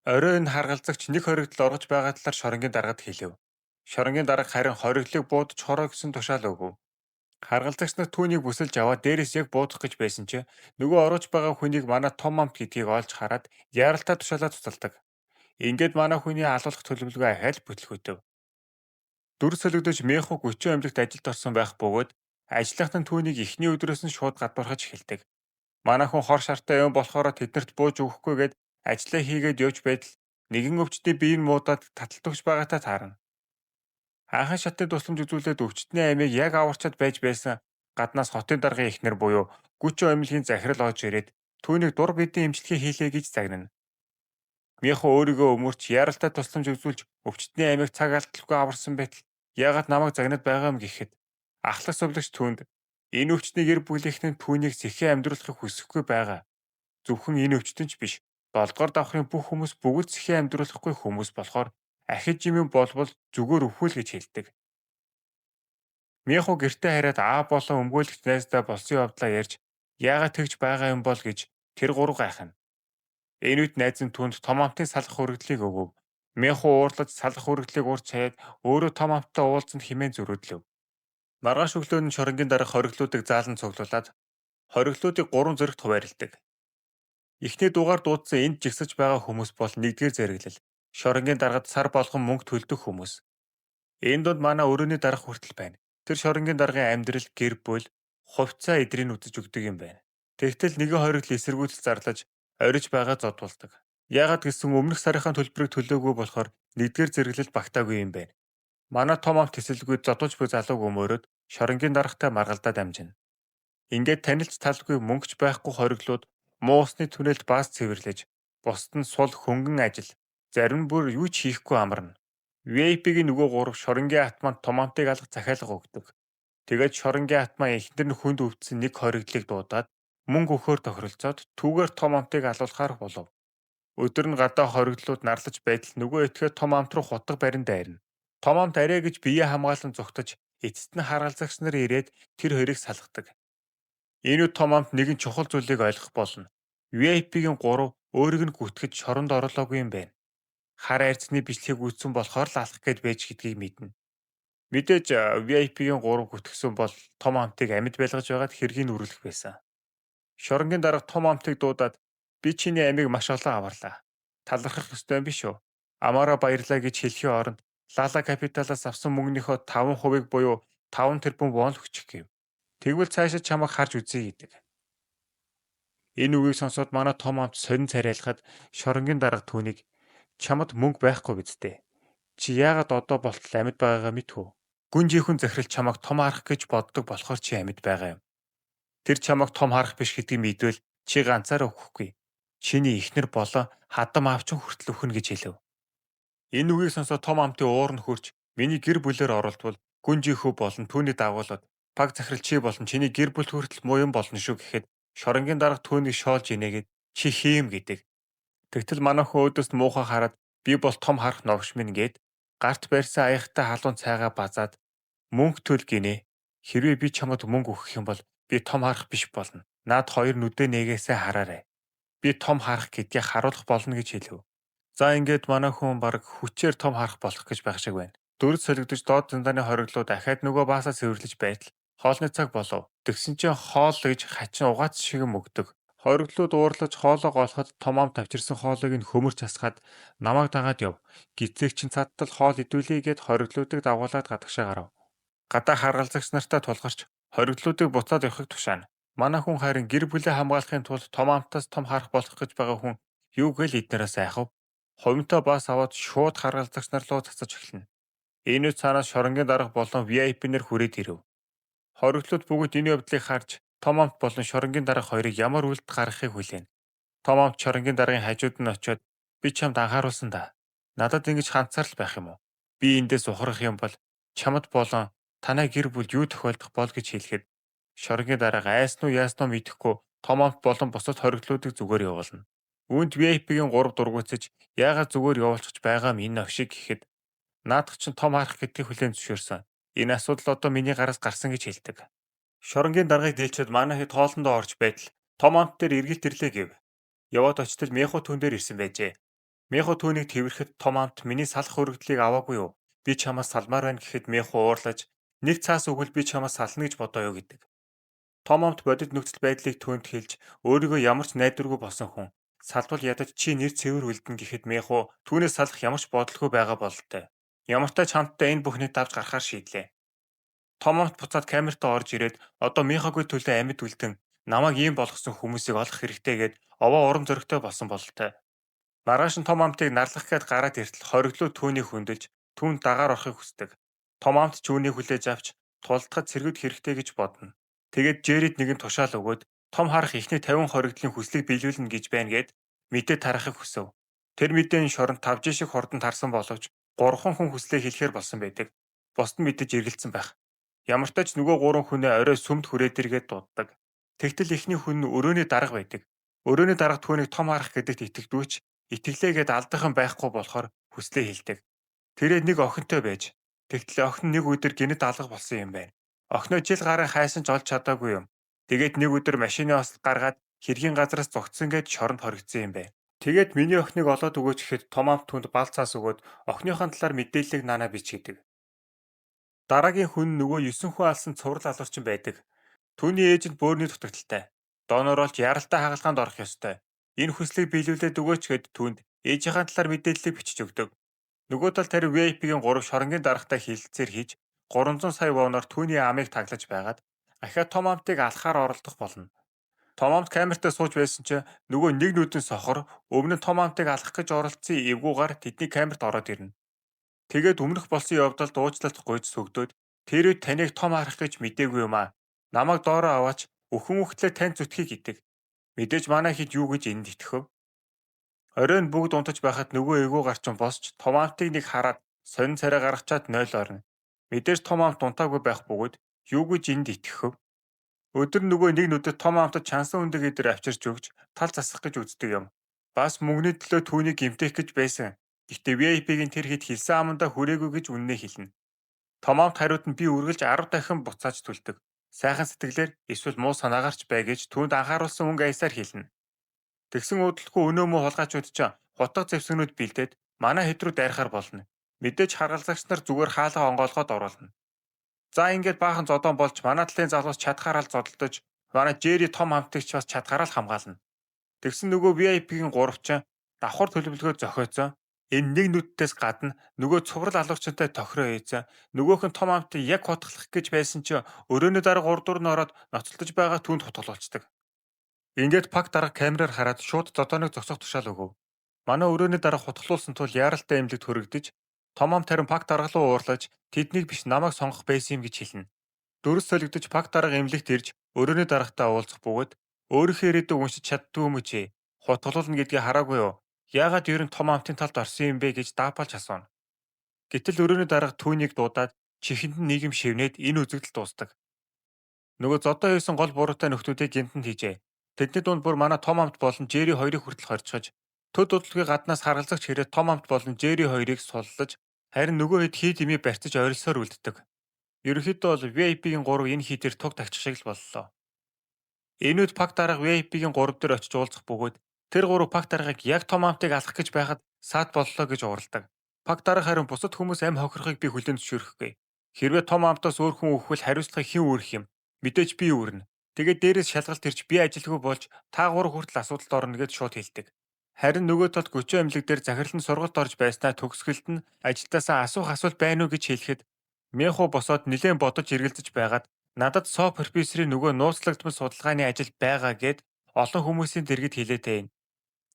Орой энэ харгалзагч нэг хоригдол оргож байгаа талаар шоронгийн даргад хэлв. Шоронгийн дарга харин хоригдлыг буудаж хороо гэсэн тушаал өгөв. Харгалзагч нар түүнийг бүсэлж аваад дээрээс яг буудах гэж байсан чинь нөгөө орож байгаа хүнийг манай том амт гэдгийг олж хараад яаралтай тушаалаа цуцалдаг. Ингээд манай хүний алуулах төлөвлөгөө ахаал бүтлгүүтэв. Дүр солигдож Мехуг 30 аймагт ажилд орсон байх бөгөөд ажлынх нь түүнийг эхний өдрөөс нь шууд гадуурхаж эхэлдэг. Манай хүн хор шартай юм болохоор тэднэрт бууж өгөхгүйгээд ажлаа хийгээд явж байтал нэгэн өвчтний биеийг муудаад таталтагч байгаатай таарна. Анхан шатны тусламж үзүүлээд өвчтний амийг яг аварчаад байж байсан гаднаас хотын даргын эхнэр буюу Гүч омилгийн захирал орж ирээд түүнийг дур бидийн имчилгээ хийлээ гэж загнана. Мехо өөрийгөө өмөрч яралтай тусламж үзүүлж өвчтний амийг цаг алдалгүй аварсан байтал яагаад намайг загнаад байгаа юм гэхэд ахлах сувлагч түүнд энэ өвчтний гэр бүлийнхэн нь түүнийг сэхээ амьдруулахыг хүсэхгүй байгаа. Зөвхөн энэ өвчтөн ч биш. 7 дугаар давхрын бүх хүмүүс бүгд сэхээ амьдруулахгүй хүмүүс болохоор ахиж юм болбол зүгээр өвхүүл гэж хэлдэг. Мехо гэртээ хараад болон өмгөөлөгч найздаа болсон явдлаа ярьж яагаад тэгж байгаа юм бол гэж тэр гурав гайхна. Энэ үед найз нь түүнд том амтын салах хүргэлтийг өгөв. Мехо уурлаж салах хүргэлтийг урьд цаяад өөрөө том амттай уулзанд хэмээн зөрөөдлөв. Маргааш өглөө нь шоронгийн дарга хориглуудыг заалан цуглуулад хориглуудыг 3 зэрэгт хуваарлдаг. Эхний дугаар дуудсан энд жигсэж байгаа хүмүүс бол 1-р зэрэглэл. Шоронгийн даргад сар болгон мөнгө төлдөг хүмүүс. Энэ донд манай өрөөний дарга хүртэл байна. Тэр шоронгийн даргын амьдрал гэр бүл хувьцаа эдрийг үзэж өгдөг юм байна. Тэгтэл нэгэн хоригдл эсэргүүцэл зарлаж орж байгаа зодтолдог. Яагаад гэсэн өмнөх сарынхаа төлбөрийг төлөөгүй болохоор 1-р зэрэглэл багтаагүй юм байна. Манай том амт тэсэлгүй зодуулж буй залууг өмөрөөд шоронгийн даргатай маргалдаад амжина. Ингээд танилж талгүй мөнгөч байхгүй хориглууд муу усны түнэлд бааз цэвэрлэж, бусд нь сул хөнгөн ажил, зарим нь бүр юу ч хийхгүй амарна. VIP-ийн нөгөө 3 шоронгийн атманд том амтыг алгах захиалга өгдөг. Тэгээд шоронгийн атмаа эхнэр нь хүнд өвдсөн нэг хоригдлыг дуудаад мөнгө өгөхөөр тохиролцоод түүгээр том амтыг алуулахаар болов. Өдөр нь гадаа хоригдлууд нарлаж байтал нөгөө этгээд том амт руу хутга барин дайрна. Том амт арай гэж бие хамгаалан зүгтэж эцэст нь харгалзагч нар ирээд тэр хоёрыг салгадаг. Энэ үед том амт нэгэн чухал зүйлийг ойлгох болно. VIP-ийн 3 өөрийг нь гүтгэж шоронд орлоогүй юм байна. Хар айрцны бичлэгийг үүссэн болохоор л алах гээд байж гэдгийг мэднэ. Мэдээж VIP-ийн 3 гүтгсэн бол том амтыг амьд байлгаж байгаад хэргийг нүрэлэх байсан. Шоронгийн дарга том амтыг дуудаад би чиний амийг маш олон аварлаа. Талархах ёстой юм биш үү? Амаараа баярлаа гэж хэлхийн оронд Лала Капиталаас авсан мөнгөнийхөө 5% буюу 5 тэрбум вон л өгчих гэв. Тэгвэл цаашаа чамайг харж үзье гэдэг. Энэ үгийг сонсоод манай том амт сонин царайлахад шоронгийн дарга түүнийг чамд мөнгө байхгүй биз дээ. Чи яагаад одоо болтол амьд байгаагаа мэдв үү? Гүнжийнхэн захирал чамайг том харах гэж боддог болохоор чи амьд байгаа юм. Тэр чамайг том харах биш гэдгийг мэдвэл чи ганцаараа өгөхгүй. Чиний эхнэр болон хадам аавчин хүртэл өхнө гэж хэлв. Энэ үгийг сонсоод том амтын уур нь хурж миний гэр бүлээр оролдвол гүнжийнхүү болон түүний дагуулад паг захирал чи болон чиний гэр бүл хүртэл муу юм болно шүү гэхэд шоронгийн дарга түүнийг шоолж инээгээд чи хийм гэдэг. Тэгтэл манайхан өөдөөс муухай хараад би бол том харах новш минь гээд гарт барьсан аяхтай халуун цайгаа базаад мөнгө төл гинэ. Хэрвээ би чамд мөнгө өгөх юм бол би том харах биш болно. Наад хоёр нүдээ нэгээсээ хараарай. Би том харах гэдгийг харуулах болно гэж хэлв. За ингээд манай хүн баг хүчээр том харах болох гэж байх шиг байна. Дүрд солигдож доод зэндааны хориглоо дахиад нөгөө баасаа цэвэрлэж байтал хоолны цаг болов. Тэгсэн чинь хоол гэж хачин угаац шиг мөгдөг. Хориглоод уурлаж хоолоо голоход том ам тавчирсан хоолыг нь хөмөрч асгаад намайг дагаад яв. Гизээгчин цадтал хоол идүүлээ гэд хориглуудыг дагуулад гадагшаа гарав. Гадаа харгалзагч нартай тулгарч хориглуудыг буцаад явахыг тушаана. Манай хүн харин гэр бүлээ хамгаалахын тулд том амтаас том харах болох гэж байгаа хүн юу гээл эднээс айхав. Хувинтай бас аваад шууд харгалзагч нар руу цацаж эхэлнэ. Энэ цаанаас шоронгийн дарга болон VIP-нэр хүрээд ирэв. Хориглууд бүгд энэ явдлыг харж том амт болон шоронгийн дарга хоёрыг ямар үлд гаргахыг хүлээнэ. Том амт шоронгийн даргын хажууд нь очиод би чамд анхааруулсан да. Надад ингэж ханцаар л байх юм уу? Би эндээс ухрах юм бол чамд болон танай гэр бүл юу тохиолдох бол гэж хэлэхэд шоронгийн дарга айсан уу яасан уу мэдэхгүй том амт болон бусад хориглуудыг зүгээр явуулна. Үүнд VIP-гийн 3 дургуутсаж яагаад зүгээр явуулчих байгаа юм энэ авшиг гэхэд наадах чинь том харах гэдгийг хүлээн зөвшөөрсөн. Энэ асуудал одоо миний гараас гарсан гэж хэлдэг. Шоронгийн даргаыг дэлчээд манай хэд хоолндоо орж байтал том амт дээр эргэлт ирлээ гэв. Яваад очтол Мехо түн дээр ирсэн байжээ. Мехо түүнийг тэрхэхэд том амт миний салах өргөдлийг аваагүй юу? Би чамаас салмаар байна гэхэд Мехо уурлаж нэг цаас өгвөл би чамаас сална гэж бодоо юу гэдэг. Том амт бодит нөхцөл байдлыг түүнд хэлж өөрийгөө ямар ч найдваргүй болсон хүн салбал ядаж чи нэр цэвэр үлдэн гэхэд Мехо түүнээс салах ямар ч бодлого байгаа бололтой. Ямар ч тач хамтдаа энэ бүхнийг давж гарахаар шийдлээ. Том амт буцаад камертаа орж ирээд одоо Мехогийн төлөө амьд үлдэн намайг ийм болгосон хүмүүсийг олох хэрэгтэй гэд овоо урам зоригтой болсон бололтой. Маргааш нь том амтыг нарлах гээд гараад иртэл хориглоо түүнийг хөндөж түүнд дагаар орохыг хүсдэг. Том амт ч үүнийг хүлээж авч тулдахад цэргүүд хэрэгтэй гэж бодно. Тэгээд Жерид нэгэн тушаал өгөөд том харах ихний 50 хоригдлын хүслийг биелүүлнэ гэж байна гэд мэдээ тарахыг хүсв. Тэр мэдээний шоронд 5 жишг хурдан тарсан боловч 3 хүн хүслээ хэлэхээр болсон байдаг. Бусд нь мэдэж эргэлзсэн байх. Ямар ч тач нөгөө 3 хүнээ орой сүмд хүрээд иргээд дууддаг. Тэгтэл ихний хүн нь өрөөний дарга байдаг. Өрөөний дарга түүнийг том харах гэдэгт итгэдэггүй ч итгэлээгээд алдахын байхгүй болохоор хүслээ хэлдэг. Тэрээ нэг охинтой байж тэгтэл охин нэг өдөр гинэт алга болсон юм байна. Охиноо жил гарын хайсан ч олж чадаагүй юм. Тэгээд нэг өдөр машины ослог гаргаад хэргийн газараас зогтсон гээд шоронд хоригдсон юм байна. Тэгээд миний охиныг олоод өгөөч гэхэд том амт түнд бал цаас өгөөд охиныхон талаар мэдээллийг наанаа бич гэдэг. Дараагийн хүн нөгөө 9 хүн алсан цуврал алуурчин байдаг. Түүний ээж нь бөөрийн дутагдaltaй. Дооноор олж яралтай хагалгаанд орох ёстой. Энэ хүслийг биелүүлээд өгөөч гэд түүнд ээжийнхээ талаар мэдээллийг бичиж өгдөг. Нөгөө талд харин VIP-гийн 3 шоронгийн даргатай хилцээр хийж 300 сая воноор түүний амыг таглаж байгаад ахиад том амтыг алхахаар оролдох болно. Том амт камертаа сууж байсан чинь нөгөө нэг нүдэн сохор өмнө нь том амтыг алхах гэж оролцсон эвгүүгээр тэдний камерт ороод ирнэ. Тэгээд өмнөх болсон явдалд уучлалт гуйж сөгдөөд тэр үед таныг том харах гэж мэдээгүй юм аа. Намайг доороо аваач өхөн үхтлээ тань зүтгий гэдэг. Мэдээж манай хэд юу гэж энд итгэв. Оройн бүгд унтаж байхад нөгөө эвгүй гарчин босч том амтыг нэг хараад сонин царай гаргачаад 0 орно. Мэдээж том амт унтаагүй байх бөгөөд юу гэж энд итгэв. Өдөр нөгөө нэг нүдэд том амтад чансан өндөг идэр авчирч өгч тал засах гэж үздэг юм. Бас мөнгөний төлөө түүнийг гэмтэх гэж байсан. Гэтэ VIP-гийн тэр хэд хэлсэн амандаа хүрээгүй гэж үннээ хэлнэ. Том амт хариуд нь би үргэлж 10 дахин буцааж түлдэг. Сайхан сэтгэлээр эсвэл муу санаагаарч бай гэж түүнд анхааруулсан мөнгө аясаар хэлнэ. Тэгсэн үүдэлгүй өнөө мө холгаачуд ч хутга зэвсгнүүд бэлдээд манай хэд рүү дайрахаар болно. Мэдээж харгалзагч нар зүгээр хаалга онгоолгоод оруулна. За ингээд баахан зодон болж манай талын залуус чадхаараа л зодолдож манай Жери том амтыг ч бас чадхаараа л хамгаална. Тэгсэн нөгөө VIP-гийн 3 ч давхар төлөвлөгөө зохиоцсон. Энэ нэг нүдтээс гадна нөгөө цуврал алуурчтай тохироо ийзэн нөгөөх нь том амтыг яг хутгалах гэж байсан ч өрөөний дараа 3 дур нь ороод ноцолдож байгаа түнд хутгалуулцдаг. Ингээд пак дарга камераар хараад шууд зодооныг зогсоох тушаал өгөв. Манай өрөөний дарга хутгалуулсан тул яаралтай эмнэлэгт хүрэгдэж, том ам тарин пак дарга руу уурлаж тэднийг биш намайг сонгох байсан юм гэж хэлнэ. Дүрс солигдож пак дарга эмнэлэгт ирж өрөөний даргатай уулзах бөгөөд өөрийнхөө ирээдүйг уншиж чаддгүй юм чи хутгалуулна гэдгийг хараагүй юу? Яагаад ер нь том амтын талд орсон юм бэ гэж даапалж асууна. Гэтэл өрөөний дарга түүнийг дуудаад чихэнд нь нийгэм шивнээд энэ үзэгдэл дуустдаг. Нөгөө зодоо хийсэн гол буруутай нөхдүүдийг гинтэнд хийжээ. Тэдний дунд бүр манай том амт болон Жэри хоёрыг хүртэл хорчгож, төд удалгүй гаднаас харгалзагч хэрэг том амт болон Жэри хоёрыг суллаж, харин нөгөө хэд хий дэмий барьцаж ойролсоор үлддэг. Ерөнхийдөө бол VIP-ийн 3 энэ хий дээр туг тагчих шиг л боллоо. Энүүд пак дарга VIP-ийн 3 дээр очиж уулзах бөгөөд тэр 3 пак даргаыг яг том амтыг алах гэж байхад саад боллоо гэж уурладаг. Пак дарга харин бусад хүмүүс амь хохирохыг би хүлээн зөвшөөрөхгүй. Хэрвээ том амтаас өөр хүн өгвөл хариуцлагыг хэн үүрэх юм? Мэдээж би үүрнэ. Тэгээд дээрээс шалгалт ирж би ажилгүй болж та гурав хүртэл асуудалд орно гэж шууд хэлдэг. Харин нөгөө талд гүчөө эмнэлэг дээр захирал нь сургалт орж байснаа төгсгөлд нь ажилдаасаа асуух асуулт байна уу гэж хэлэхэд Мянхуу босоод нилээн бодож эргэлзэж байгаад надад соо профессорын нөгөө нууцлагдмал судалгааны ажил байгаа гэд олон хүмүүсийн дэргэд хилээд байна.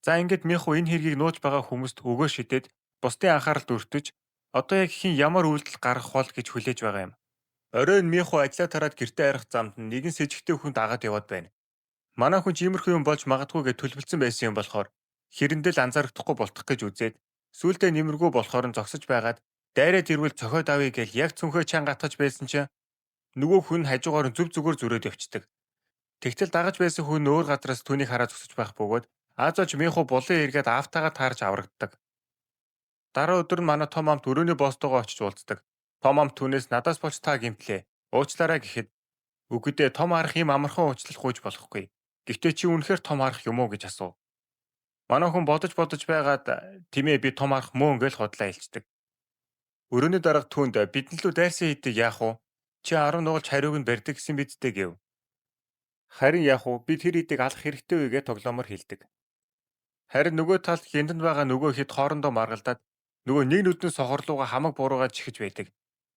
За ингээд Мянхуу энэ хэргийг нууж байгаа хүмүүст өгөө шидэд бусдын анхааралд өртөж одоо яг хин ямар үйлдэл гаргах бол гэж хүлээж байгаа юм. Оройн Мийнху ажлаа тараад гэртээ арих замд нь нэгэн с ิจ гтэй хүн дагаад яваад байна. Манай хүн ч иймэрхүү юм болж магадгүй гэж төлөвлөсөн байсан юм болохоор хэрэндээ л анзаарахдаггүй болтох гэж үзээд сүүлдээ нэмэргүй болохоор нь зогсож байгаад дайраад ирвэл цохиод авъя гэж яг цөнхөө чан гатгаж байсан чинь нөгөө хүн хажуугаар нь зүг зүгээр зүрээд явцдаг. Тэгтэл дагаж байсан хүн өөр газраас түүнийг хараад зогсож байх бөгөөд аз аж Мийнху булан эргээд автаагаа таарж аврагддаг. Дараа өдөр нь манай том амт өрөөний босстойгоо очиж уулздаг. Том амт түүнээс надаас болж та гимтлээ. Уучлаарай гэхэд үгүй дээ том арах юм амархан уучлал гуйж болохгүй. Гэхдээ чи үнэхээр том арах юм уу гэж асуув. Манай хүн бодож байгаад тимээ би том арах мөн гэж худлаа хэлцдэг. Өрөөний дарга түүнд бидэн лүү дайрсан хийдэг яах вэ? Чи 10 нугалж хариуг нь барьдаг гэсэн бидтэй гэв. Харин яах вэ? Би тэр хэдийг алах хэрэгтэй үгээ тоглоомор хэлдэг. Харин нөгөө талд хянтанд байгаа нөгөө хэд хоорондоо маргалдаад нөгөө нэг нүдэн сохорлууга хамаг буруугаа чихэж байдаг.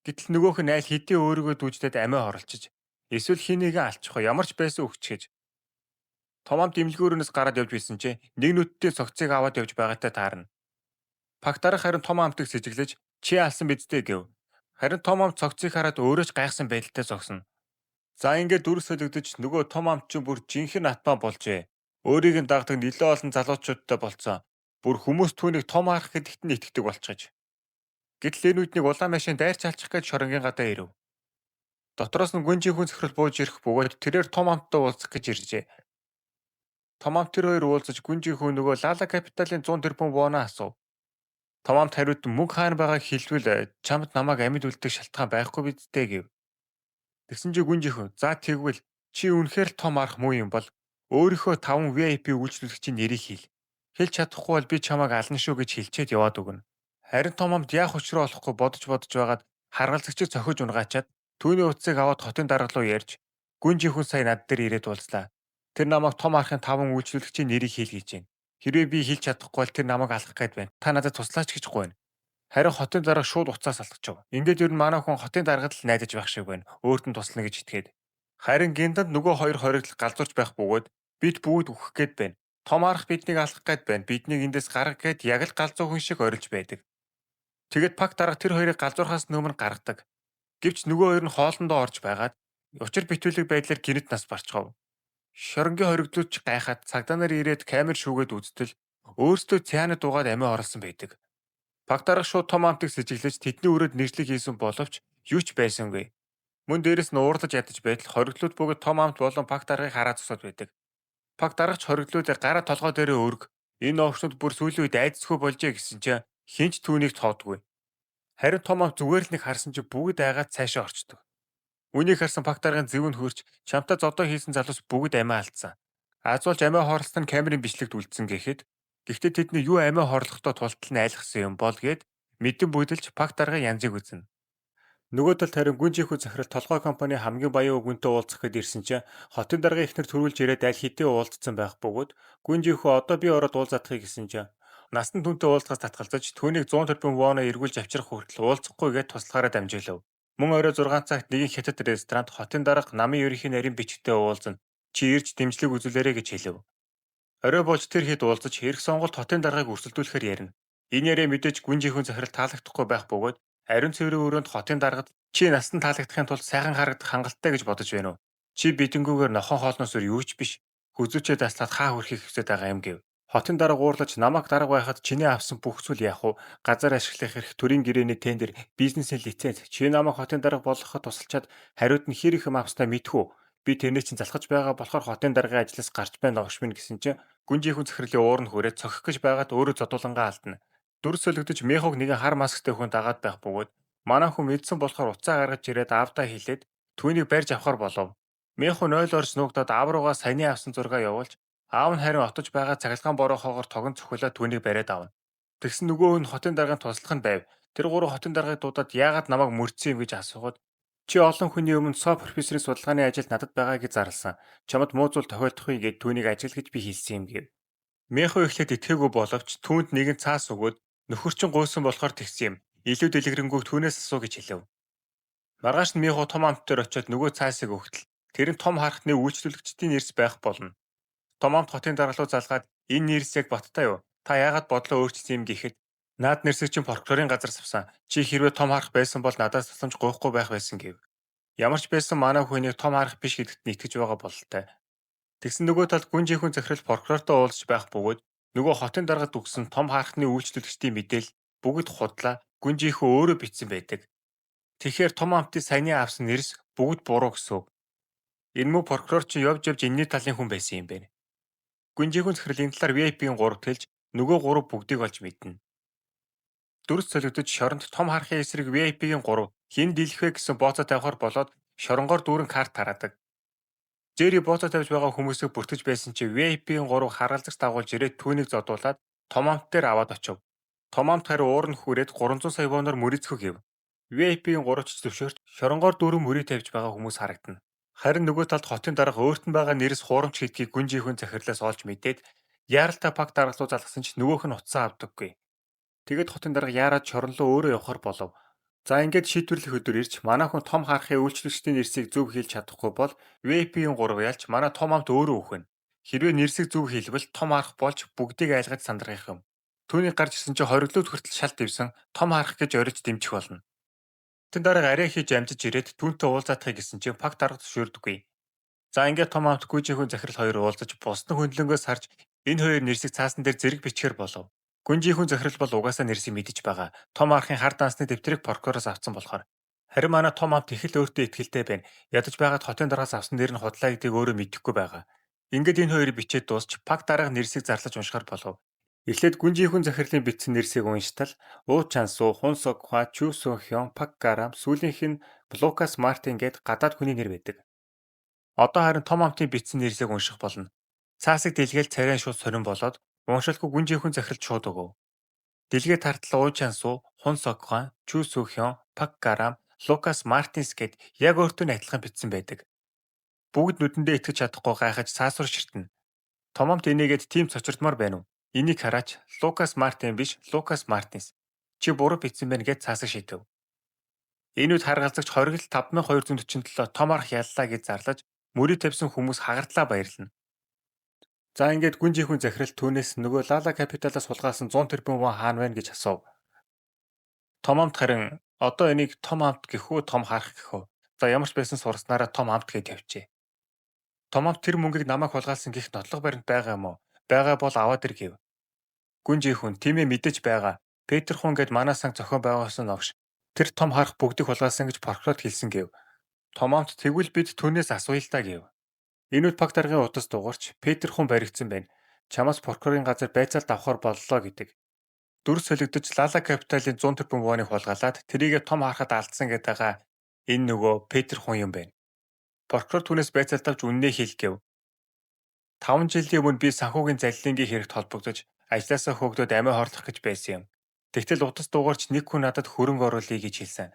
Гэтэл нөгөөх нь айл хэдийн өөрийгөө дүүждээд амиа оролцож эсвэл хин нэгэн алчих ямар ч байсан өгчгэж Томамд имлгүүрнээс гараад явж байсан чи нэг нүдтэй цогцыг аваад явж байгаатай таарна. Пак дарга харин том амтыг сэжиглэж чи алсан бидтэй гэв. Харин том амт цогцыг хараад өөрөө ч гайхсан байдалтай зогсно. За ингээд дүр солигдож нөгөө том амт чинь бүр жинхэнэ атмаа болжээ. Өөрийг нь дагдаг нэлээд олон залуучуудтай болцсон. Бүр хүмүүс түүнийг том арах гэдэгт нь итгэдэг болчихж. Гэтэл энэ үед нэг улаан машин дайрч алчих гэж шоронгийн гадаа ирэв. Дотроос нь гүнжийн хүн захирал бууж ирэх бөгөөд тэрээр том амттай уулзах гэж иржээ. Том амт тэр хоёр уулзаж гүнжийн хүн нөгөө Лала Капиталын 100 тэрбум вона асуув. Том амт хариуд мөнгө хаана байгааг хэлвэл чамд намайг амьд үлдэх шалтгаан байхгүй бидтэй гэв. Тэгсэн чи гүнжийн хүн за тэгвэл чи үнэхээр л том арах муу юм бол өөрийнхөө 5 VIP үйлчлүүлэгчийн нэрийг хэл. Хэлж чадахгүй бол би чамайг ална шүү гэж хэлчихэд яваад өгнө. Харин том амт яах учраа болохгүй бодож байгаад харгалзагчийг цохиж унгаачаад түүний утсыг аваад хотын дарга руу ярьж гүнжийн хүн сая над дээр ирээд уулзлаа. Тэр намайг том арахын 5 үйлчлүүлэгчийн нэрийг хэл гэж байна. Хэрвээ би хэлж чадахгүй бол тэр намайг алах гээд байна. Та надад туслаач гэж гуйна. Харин хотын дарга шууд уцаас алдчихв. Ингээд ер нь манай хүн хотын даргад л найдаж байх шиг байна. Өөрт нь туслана гэж итгээд. Харин гинтанд нөгөө хоёр хоригдл галзуурч байх бөгөөд бид бүгд үхэх гээд байна. Том арах биднийг алах гээд байна. Биднийг эндээс гаргах гээд яг л галзуу хүн шиг орилж байдаг. Тэгэд пак дарга тэр хоёрыг галзуурхаас өмнө гаргадаг. Гэвч нөгөө хоёр нь хоолндоо орж байгаад учир битүүлэг байдлаар гинэт нас барчхав. Шоронгийн хоригдлууд ч гайхаад цагдаа нар ирээд камер шүүгээд үзтэл өөрсдөө цаанад дуугаад амиа оруулсан байдаг. Пак дарга шууд том амтыг сэжиглэж тэдний өрөөд нэршлиг хийсэн боловч юу ч байсангүй. Мөн дээрэс нь уурлаж ядаж байтал хоригдлууд бүгд том амт болон пак даргыг хараад зогсоод байдаг. Пак даргач хоригдлуудыг гараа толгой дээрээ өрг. Энэ овчнууд бүр сүүлийн үед айдасгүй болжээ гэсэн чинь хинч түүнийг тоодгүй. Харин том амт зүгээр л нэг харсан чинь бүгд айгаад цаашаа орчдөг. Үнийг харсан пак даргын зөв нь хөрч чамтай зодоо хийсэн залуус бүгд амиа алдсан. Азвуулж амиа хорлох нь камерын бичлэгт үлдсэн гэхэд гэхдээ тэдний юу амиа хорлохдоо тултал нь айлгсан юм бол гээд мэдэн бүдэлж пак дарга янзыг үзнэ. Нөгөө талд харин гүнжийнхүү захирал толгой компани хамгийн баян үгүнтэй уулзах гээд ирсэн чинь хотын даргын эхнэр төрүүлж ирээд аль хэдийн уулзсан байх бөгөөд гүнжийнхүү одоо би ороод уулзаадахыг гэсэн чинь насан түнтэй уулзахаас татгалзаж түүнийг 100 тэрбум вона эргүүлж авчрах хүртэл уулзахгүй гээд туслахаараа дамжуулав. Мөн орой 6 цагт нэгэн хятад ресторанд хотын дарга намын ерөнхий нарийн бичгтээ уулзна. Чи ирж дэмжлэг үзүүлээрэ гэж хэлэв. Орой болж тэр хэд уулзаж эрх сонголт хотын даргаыг өрсөлдүүлэхээр ярина. Энэ яриа мэдээж гүнжийнхүү захирал таалагдахгүй байх бөгөөд ариун цэврийн өрөөнд хотын даргад чи настан таалагдахын тулд сайхан харагдах хангалттай гэж бодож байна уу? Чи бидэнгүүгээр нохон хоолноос өөр юу ч биш. Хүзүүчээ таслаад хаа хүрхийг хүсэж байгаа юм гэв. Хотын дарга уурлаж намайг дарга байхад чиний авсан бүх зүйл яах вэ? Газар ашиглах эрх, төрийн гэрээний тендер, бизнесийн лиценз. Чи намайг хотын дарга болгоход тусалчаад хариуд нь хэр их юм авснаа мэдхүү. Би тэрний чинь залхаж байгаа болохоор хотын даргын ажлаас гарч байна огш минь гэсэн чинь гүнжийнхүү захирлын уур нь хүрээд цохих гэж байгаад өөрөө зодуулангаа алдна. Дүр солигдож мехог нэгэн хар масктай хүн дагаад байх бөгөөд манай хүн мэдсэн болохоор уцаа гаргаж ирээд аавдаа хэлээд түүнийг барьж авахар болов. Меху 0 орж нуугдаад аав руугаа саяны авсан зургаа явуулж аав нь харин отож байгаа цахилгаан бороохоогоор тогон цохиулаад түүнийг бариад авна. Тэгсэн нөгөө хүн хотын даргын туслах нь байв. Тэр гурав хотын даргаыг дуудаад яагаад намайг мөрдсөн юм гэж асуухад чи олон хүний өмнө СО профессорын судалгааны ажил надад байгаа гэж зарласан. Чамд муу зүйл тохиолдохгүй гэд түүнийг ажиглаж би хэлсэн юм гэв. Меху эхлээд итгээгүй боловч түүнд нэгэн цаас өгөөд нөхөрчин гуйсан болохоор тэгсэн юм. Илүү дэлгэрэнгүй түүнээс асуу гэж хэлв. Маргааш нь Меху том амт дээр очиод нөгөө цаасыг өгтөл. Тэр нь том харахны үйлчлүүлэгчдийн нэрс байх болно. Том амт хотын даргалуу залгаад энэ нэрс яг баттай юу? Та яагаад бодлоо өөрчилсөн юм гэхэд наад нэрсэг чинь прокурорын газар савсан. Чи хэрвээ том харах байсан бол надаас тусламж гуйхгүй байх байсан гэв. Ямар ч байсан манай хүнийг том харах биш гэдэгт нь итгэж байгаа бололтой. Тэгсэн нөгөө талд гүнжийнхүү захирал прокурортой уулзч байх бөгөөд нөгөө хотын даргад үгсэн том харахны үйлчлүүлэгчдийн мэдээлэл бүгд худлаа гүнжийнхүү өөрөө бичсэн байдаг. Тэгэхээр том амтын саяны авсан нэрс бүгд буруу гэсэн үг. Энэ мүү прокурор ч явж энэний талын хүн байсан юм байна. Гүнжийнхүү захирал энэ талаар VIP-ийн 3 тэлж нөгөө 3 бүгдийг олж мэднэ. Дүрс солигдож шоронд том харахын эсрэг VIP-ийн 3 хин дийлэх вэ гэсэн бооцоо тавихаар болоод шоронгоор дүүрэн карт тараадаг. Jerry бооцоо тавьж байгаа хүмүүсийг бүртгэж байсан чи VIP-ийн 3 харгалзагч дагуулж ирээд түүнийг зодуулаад том амт дээр аваад очив. Том амт хариу уур нь хүрээд 300 сая воноор мөрөцгөх гэв. VIP-ийн 3 ч зөвшөөрч шоронгоор дүүрэн мөрий тавьж байгаа хүмүүс харагдана. Харин нөгөө талд хотын дарга өөрт нь байгаа нэрс хуурамч гэдгийг гүнжийнхүү захирлаас олж мэдээд яаралтай пак даргалуу залгасан ч нөгөөх нь утсаа авдаггүй. Тэгэд хотын дарга яарад шорон руу өөрөө явахар болов. За ингээд шийдвэрлэх өдөр ирж манай хүн том харахын үйлчлэгчдийн нэрсийг зөв хэлж чадахгүй бол VIP-ийн 3 ялж манай том амт өөрөө үхэнэ. Хэрвээ нэрсийг зөв хэлбэл том харах болж бүгдийг айлгаж сандрах юм. Түүний гарч ирсэн чинь хориглоод хүртэл шалт ивсэн том харах гэж орж дэмжих болно. Тэн дарга арай хийж амжиж ирээд түүнтэй уулзаахыг гэсэн чинь пак дарга зөвшөөрдөггүй. За ингээд том амт гүйжийнхүү захирал хоёр уулзаж бусдын хөндлөнгөөс харж энэ хоёр нэрсийг цаасан дээр зэрэг бичгээр болов. Гүнжийнхүү захирал бол угаасаа нэрсийг мэдэж байгаа. Том арахын хар дансны дэвтрийг прокуророос авсан болохоор. Харин манай том амт их л өөртөө ихтэй байна. Ядаж байгаад хотын дараагаас авсан нэр нь худлаа гэдгийг өөрөө мэдэхгүй байгаа. Ингээд энэ хоёрыг бичээд дуусч пак дарга нэрсийг зарлаж уншихаар болов. Эхлээд гүнжийнхүү захирлын бичсэн нэрсийг унштал Уу Чансу, Хун Сокхва, Чү Сөнхён, Пак Гарам, сүүлийнх нь Лукас Мартин гээд гадаад хүний нэр байдаг. Одоо харин том амтын бичсэн нэрсийг унших болно. Цаасыг дэлгээл царайн шууд сонирн болоод уншилгүй гүнжийнхүү захиралд шууд өгөв. Дэлгээ тартал Уу Чансу, Хун Сокхван, Чү Сөхён, Пак Гарам, Лукас Мартинс гээд яг өөртөө нь адилхан бичсэн байдаг. Бүгд нүдэндээ итгэж чадахгүй гайхаж саасуур ширтэнэ. Том амт энийгээд тийм цочирдмаар байна уу? Энийг хараач Лукас Мартин биш Лукас Мартинс. Чи буруу бичсэн байна гэж цаасаа шийдэв. Энэ үед харгалзагч хоригдол 5247 том арах яллаа гэж зарлаж мөрий тавьсан хүмүүс хагардлаа баярлана. За ингээд гүнжийнхүү захирал түүнээс нөгөө Лала Капиталаас сулгаасан 100 тэрбум вон хаана байна гэж асуув. Том амт харин одоо энийг том амт гэхүү том харах гэхүү. За ямар ч байсан сурснараа том амт гэж тавьчээ. Том амт тэр мөнгийг намайг хулгайлсан гих нотлох баримт байгаа юм уу? Байгаа бол аваад ир гэв. Гүнжийнхүү тиймээ мэдэж байгаа. Петр хун гэд манай санг зохион байгуулсан огш. Тэр том харах бүгдийг хулгайлсан гэж прокурорт хэлсэн гэв. Том амт тэгвэл бид түүнээс асууя л та гэв. Энэ үед пак даргын утас дуурч Петр хүн баригдсан байна. Чамаас прокурорын газар байцаалт авахар боллоо гэдэг. Дүр солигдож Лала Капиталын 100 тэрбум воныг хулгайлаад тэрийгэ том харахад алдсан гэдэг байгаа энэ нөгөө Петр хүн юм байна. Прокурор түүнээс байцаалт авч үннээ хэл гэв. 5 жилийн өмнө би санхүүгийн залилангийн хэрэгт холбогдож ажлаасаа хөөгдөөд амиа хорлох гэж байсан юм. Тэгтэл утас дуурч нэг хүн надад хөрөнгө оруулъя гэж хэлсэн.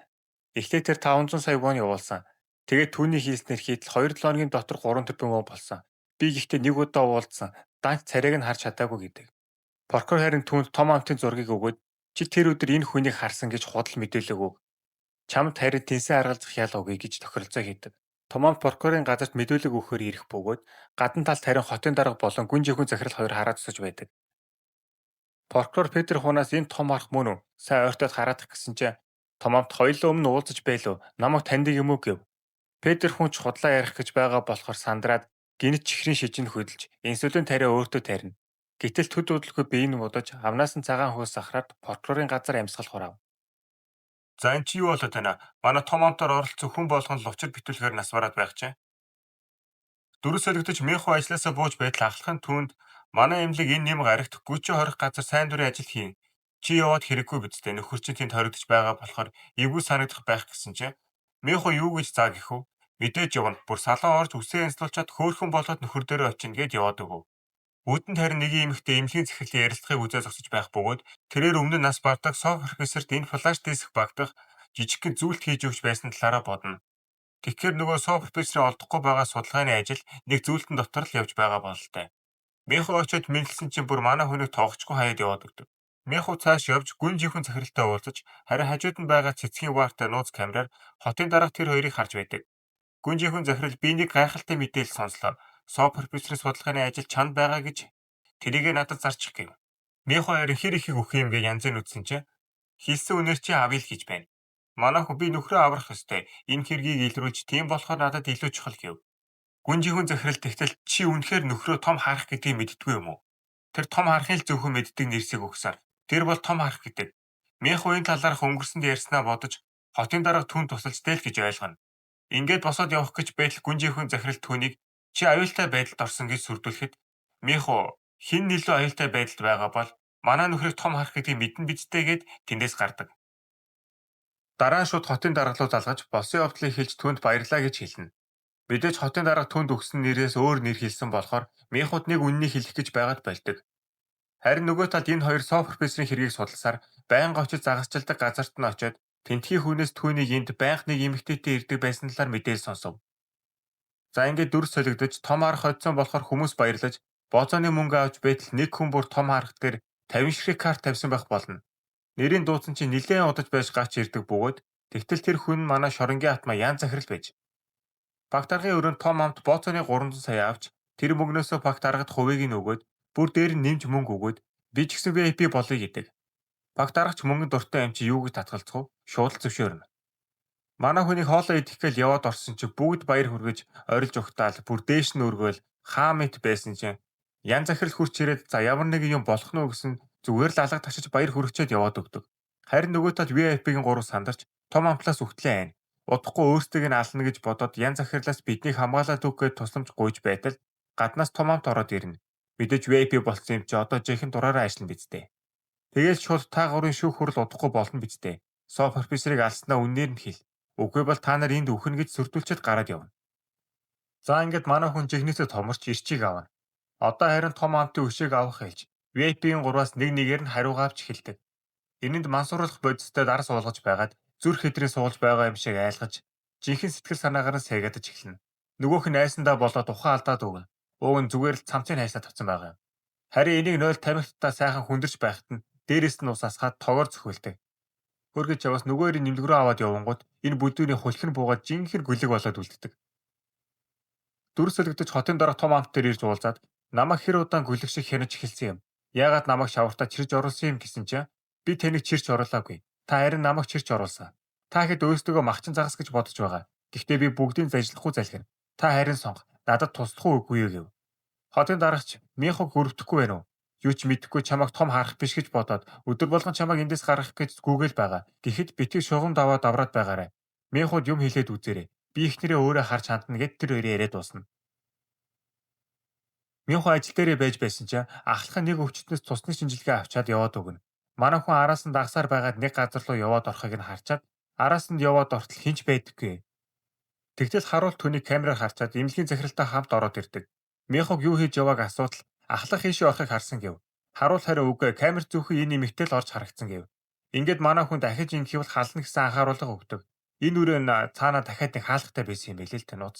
Эхлээд тэр 500 сая вон явуулсан. Тэгээд түүний хийснээр хийтэл 2-7 хоногийн дотор 3 тэрбум вон болсон. Би гэхдээ нэг удаа уулзсан. Данч царайг нь харж чадаагүй гэдэг. Прокурор харин түүнд том амтын зургийг өгөөд чи тэр өдөр энэ хүнийг харсан гэж худал мэдээлэл өгөв. Чамд харин тэнсэн аргалзах ял өгье гэж тохиролцоо хийдэг. Томоомт прокурорын газарт мэдүүлэг өгөхөөр ирэх бөгөөд гадна талд харин хотын дарга болон гүн жихүүн захирал хоёр хараад зогсож байдаг. Прокурор Петр хунаас энэ том арга мөн үү? Сайн ойртоод хараадах гэсэн чинь Томоомт хоёулаа өмнө уулзаж байлуу. Намайг таньдаг юм уу гэв. Петр хүн ч худлаа ярих гэж байгаа болохоор сандраад гинт чихрийн шижинд хөдөлж инсулин тариа өөртөө тарина. Гэтэл төд удалгүй биеийг нь удаж амнаас нь цагаан хөөс сахраад прокурорын газар амьсгал хурав. За энэ чи юу болоод байна? Манай том амтаар оролцох хүн болгон л учир битүүлэхээр нас бараад байх чинь. Дөрөв солигдож мэнхүү ажилласаа бууж байтал ахлахын түүнд манай эмнэлэг энэ нэмэг аригдахгүй чи хорих газар сайн дурын ажил хийн. Чи яваад хэрэггүй бидтэй нөхөр чинь тэнд хоригдож байгаа болохоор эвгүй санагдах байх гэсэн чинь мэнхүү юу гэж заа гэх вэ? Мэдээж явна. Бүр салон орж үсээ янзлуулчаад хөөхөн болоод нөхөр дээрээ очино гэд яваад өгөв. Үүдэнд харин нэг эмэгтэй эмнэлгийн захирлын ярилцлагыг үзээ зогсож байх бөгөөд тэрээр өмнө нь нас бардаг сов профессорт энэ флаш диск багтах жижигхэн зүйлт хийж өгч байсан талаараа бодно. Тэгэхээр нөгөө сов профессорын олдохгүй байгаа судалгааны ажил нэг зүйлтэн дотор л явж байгаа бололтой. Мэнхүү очиод мэдлсэн чинь бүр манай хүнийг тоогчгүй хаяад яваад өгдөг. Мэнхүү цааш явж гүн жинхэнэ захиралтай уулзаж харин хажууд нь байгаа цэцгийн ваартай нууц камераар хотын дарга тэр хоёрыг харж байдаг. Гүн жинхэнэ захирал би нэг гайхалтай мэдээлэл сонслоо. Сов профессорын судалгааны ажил чанд байгаа гэж тэрийгэ надад зарчих гэв. Мэнхүү харин хэр ихийг өгөх юм гэ янзын үтсэн чинь хэлсэн үнээр чи авъя л гэж байна. Манай хүн би нөхрөө аврах ёстой. Энэ хэргийг илрүүлж тийм болохоор надад илүү чухал гэв. Гүн жинхэнэ захирал тэгтэл чи үнэхээр нөхрөө том харах гэдгийг мэддэггүй юм уу? Тэр том харахын л зөвхөн мэддэг нэрсийг өгсаар. Тэр бол том харах гэдэг. Мэнхүү энэ талаарх өнгөрсөнд ярьснаа бодож хотын дарга түн тусалжтэй л гэж ойлгоно. Ингээд босоод явах гэж байтал гүн жинхэнэ захирал түүнийг чи аюултай байдалд орсон гэж сүрдүүлэхэд мэнхүү хин нэлээд аюултай байдалд байгаа бол манай нөхрийг том харах гэдгийг мэдэн бидтэй гэд тэндээс гардаг. Дараа нь шууд хотын дарга руу залгаж болсон явдлыг хэлж түнд баярлаа гэж хэлнэ. Мэдээж хотын дарга түнд өгсөн нэрээс өөр нэр хэлсэн болохоор мэнхүүд нэг үннийг хэлэх гэж байгаад болдог. Харин нөгөө талд энэ хоёр сов профессорын хэргийг судалсаар байнга очиж загасчилдаг газарт нь очиод тентхийн хүнээс түүнийг энд байнга нэг эмэгтэйтэй ирдэг байсан талаар мэдээлэл сонсов. За ингээд дүр солигдож том арах hodсон болохоор хүмүүс баярлаж бозооны мөнгө авч байтал нэг хүн бүр том арах дээр 50 ширхэг карт тавьсан байх болно. Нэрийн дууцсан чинь нилээн удаж байж гач ирдэг бөгөөд тэгтэл тэр хүн манай шоронгийн атма ян захирал байж. Багтаргын өрөөнд том амт бооцооны 300 сая авч тэр мөнгнөөсөө багт аргад хувийг нь өгөөд бүр дээр нь нэмж мөнгө өгөөд би ч гэсэн VIP болъё гэдэг. Багт аргач мөнгөнд дуртай юм чи юу гэж татгалзах вэ? Шууд л зөвшөөрнө. Манай хүний хоолоо идэх гээл яваад орсон чи бүгд баяр хүргэж орилж угтаал бүр дээш нь өргөөл хаа мэт байсан чинь ян захирал хурч ирээд за ямар нэгэн юм болох нь гэсэн зүгээр л алга ташиж баяр хүргчээд яваад өгдөг. Харин нөгөө талд VIP-гийн 3 сандарч том амтлаас үхтлээ айн. Удахгүй өөрсдийг нь ална гэж бодоод ян захирлаас биднийг хамгаалаад өг гэж тусламж гуйж байтал гаднаас том амт ороод ирнэ. Мэдээж VIP болсон юм чи одоо жинхэнэ дураараа ажиллана бидтэй. Тэгээл шууд та гурын шүүх хурал удахгүй болно бидтэй. Сов профессорыг алснаа үннээр нь хэл. Үгүй бол та нар энд үхнэ гэж сүрдүүлчихэд гараад явна. За ингээд манай хүн жигнэсээ томорч ирчиг авна. Одоо харин том амтын өшөөг авах хэлж VIP-ийн 3-аас нэг нэгээр нь хариугаа авч эхэлдэг. Энэнд мансууруулах бодистой дар суулгаж байгаад зүрх хэдрийн суулж байгаа юм шиг айлгаж жинхэнэ сэтгэл санаагаар нь сайгадаж эхэлнэ. Нөгөөх нь айсандаа болоод ухаан алдаад өгнө. Ууг нь зүгээр л цамцын хайсаа тавцсан байгаа юм. Харин энийг 0-50-таа сайхан хүндэрч байхад нь дээрэс нь ус асгаад тоогоор зөхөлдөг. Хөргөж яваас нөгөөөрийн нэмлэг рүү аваад явангууд энэ бүдүүний хулхин буугаад жинхэнэ гүлэг болоод үлддэг. Дүр солигдож хотын дарга том амт дээр ирж уулзаад намайг хэр удаан гүлэг шиг хянаж эхэлсэн юм. Яагаад намайг шавартаа чирж оруулсан юм гэсэн чинь би таныг чирч оруулаагүй. Та харин намайг чирч оруулсан. Та хэд өөрсдөө махчин загас гэж бодож байгаа. Гэхдээ би бүгдийг зажлахгүй залхина. Та харин сонго. Надад туслах уу үгүй юу гэв. Хотын даргач минь хог өрөвдөхгүй байна уу? Юу ч мэдэхгүй чамайг том харах биш гэж бодоод өдөр болгон чамайг эндээс гаргах гэж гүгээл байгаа. Тэгэхэд битгий шугам даваад авраад байгаарай. Минь юм хэлээд үзээрэй. Би ихнэрээ өөрөө харж хандна гэд тэр хоёрын яриад дуусна. Минь ажил дээрээ байж байсан чинь ахлах нь нэг өвчтнөөс цусны шинжилгээ авчаад яваад өгнө. Манай хүн араас нь дагсаар байгаад нэг газар руу яваад орохыг нь харчаад араас нь яваад ортол хинч байдаггүй. Тэгтэл харуул түүний камераар харчаад эмнэлгийн захиралтай хамт ороод ирдэг. Мехог юу хийж явааг асуудал ахлах хийшээ орохыг харсан гэв. Харуул харин үгүй камер зүүхий энэ нэмэгтэй л орж харагдсан гэв. Ингээд манай хүн дахиж ингэхийг бол хална гэсэн анхааруулга өгдөг. Энэ үрээ цаанаа дахиад нэг хаалгатай байсан юм байл л танууц.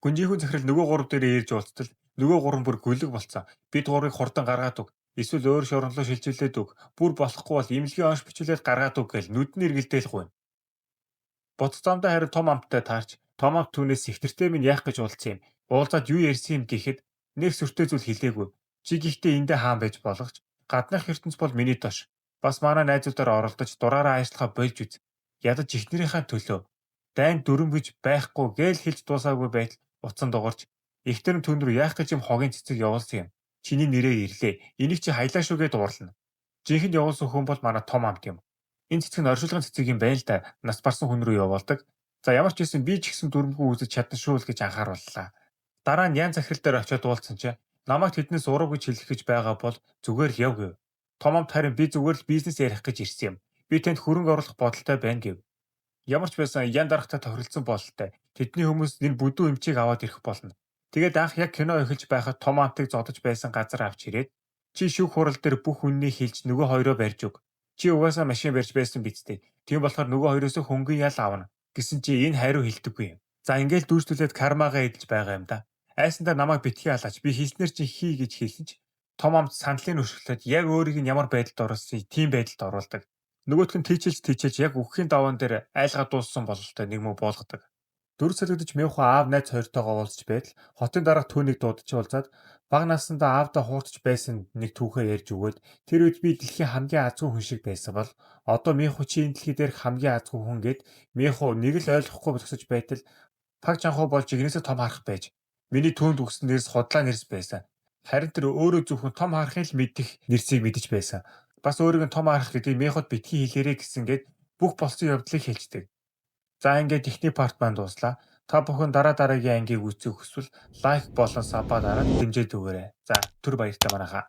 Гүнжихүүн захирал нөгөө гурав дээр ирж уулзтал нөгөө гурван бүр гүлэг болцсон. Бид гурыг хурдан гаргаад өг. Эсвэл өөр шорондоо шилжүүлээд өг. Бүр болохгүй бол имлэгийн онш бичүүлээд гаргаад өг гэл нүдний эргэлдээл гуйна. Буцах замдаа харин том амттай таарч том амт түүнээс "Сэхтэртэй минь яах гэж уулзсан юм? Уулзаад юу ярьсан юм?" гэхэд нэг сүртэй зүйл хэлээгүй. Чи гэхдээ эндээ хаан байж болгоч гаднах ертөнц бол миний тош. Бас манай найзуудаар оролдож дураараа ажиллахаа болж үз. Ядаж ихнэрийнхээ төлөө дайн дүрм гэж байхгүй гээл хэлж дуусаагүй байтал утсан дугарч ихтер нь түн рүү яах гэж юм хогийн цэцэг явуулсан юм. Чиний нэрээ ирлээ. Энийг чи хаялаа шүүгээ дуурлана. Жинхэнэ явуулсан хүн бол манай том амт юм. Энэ цэцэг нь оршуулгын цэцэг юм байна л да. Нас барсан хүн рүү явуулдаг. За ямар ч байсан би ч гэсэн дүрмгүй үзэж чадсан шүү л гэж анхаарууллаа. Дараа нь янз захирал дээр очиод уулзсан чи намайг тэднээс урав гэж хэлэх гэж байгаа бол зүгээр л яв гэв. Том амт харин би зүгээр л бизнес ярих гэж ирсэн юм. Би танд хөрөнгө оруулах бодолтой байна гэв. Ямар ч байсан ян дарахтай тохиролцсон бололтой. Тэдний хүмүүс энэ бүдүүн эмчийг аваад ирэх болно. Тэгээд анх яг кино эхэлж байхад том амтыг зодож байсан газар авч ирээд чи шүүх хурал дээр бүх үннийг хэлж нөгөө хоёроо барьж өг. Чи угаасаа машин барьж байсан биз дээ. Тийм болохоор нөгөө хоёроос хөнгөн ял авна гэсэн чи энэ хариу хэлдэггүй юм. За ингээл дүүрстүүлээд кармагаа эдэлж байгаа юм да. Айсандаа намайг битгий халаач би хийснээр чи хий гэж хэлсэн ч том амт сандлын өршөлтөд яг өөрийг нь ямар байдалд оруулсныг тийм байдалд оруулдаг. Нөгөөх нь тийчээж яг үхэхийн даваан дээр айлгаа дууссан бололтой нэг мөв болгодог. Дүр солигдож мянхуу аав найз хоёртойгоо уулзч байтал хотын дарга түүнийг дуудаж уулзаад бага наснда аавдаа хуурч байсан нэг түүхээ ярьж өгөөд тэр үед би дэлхийн хамгийн азгүй хүн шиг байсан бол одоо мянхуу чи энэ дэлхий дээрх хамгийн азгүй хүн гэд мянхуу нэг л ойлгохгүй зогсож байтал паг жанхуу болж игнээсээ том харах байж миний түүнд өгсөн нэрс худлаа нэрс байсан. Харин тэр өөрөө зөвхөн том харахын л мэдих нэрсийг мэдэж байсан. Бас өөрийг нь том харах гэдгийг мянхууд битгий хэлээрэ гэсэн гээд бүх болсон явдлыг хэлждэг. За ингээд эхний парт маань дуслаа. Та бүхэн дараагийн ангийг үзэх хүсвэл лайк болон сабаа дараад дэмжиж өгөөрэй. За түр баяртай манайхаа.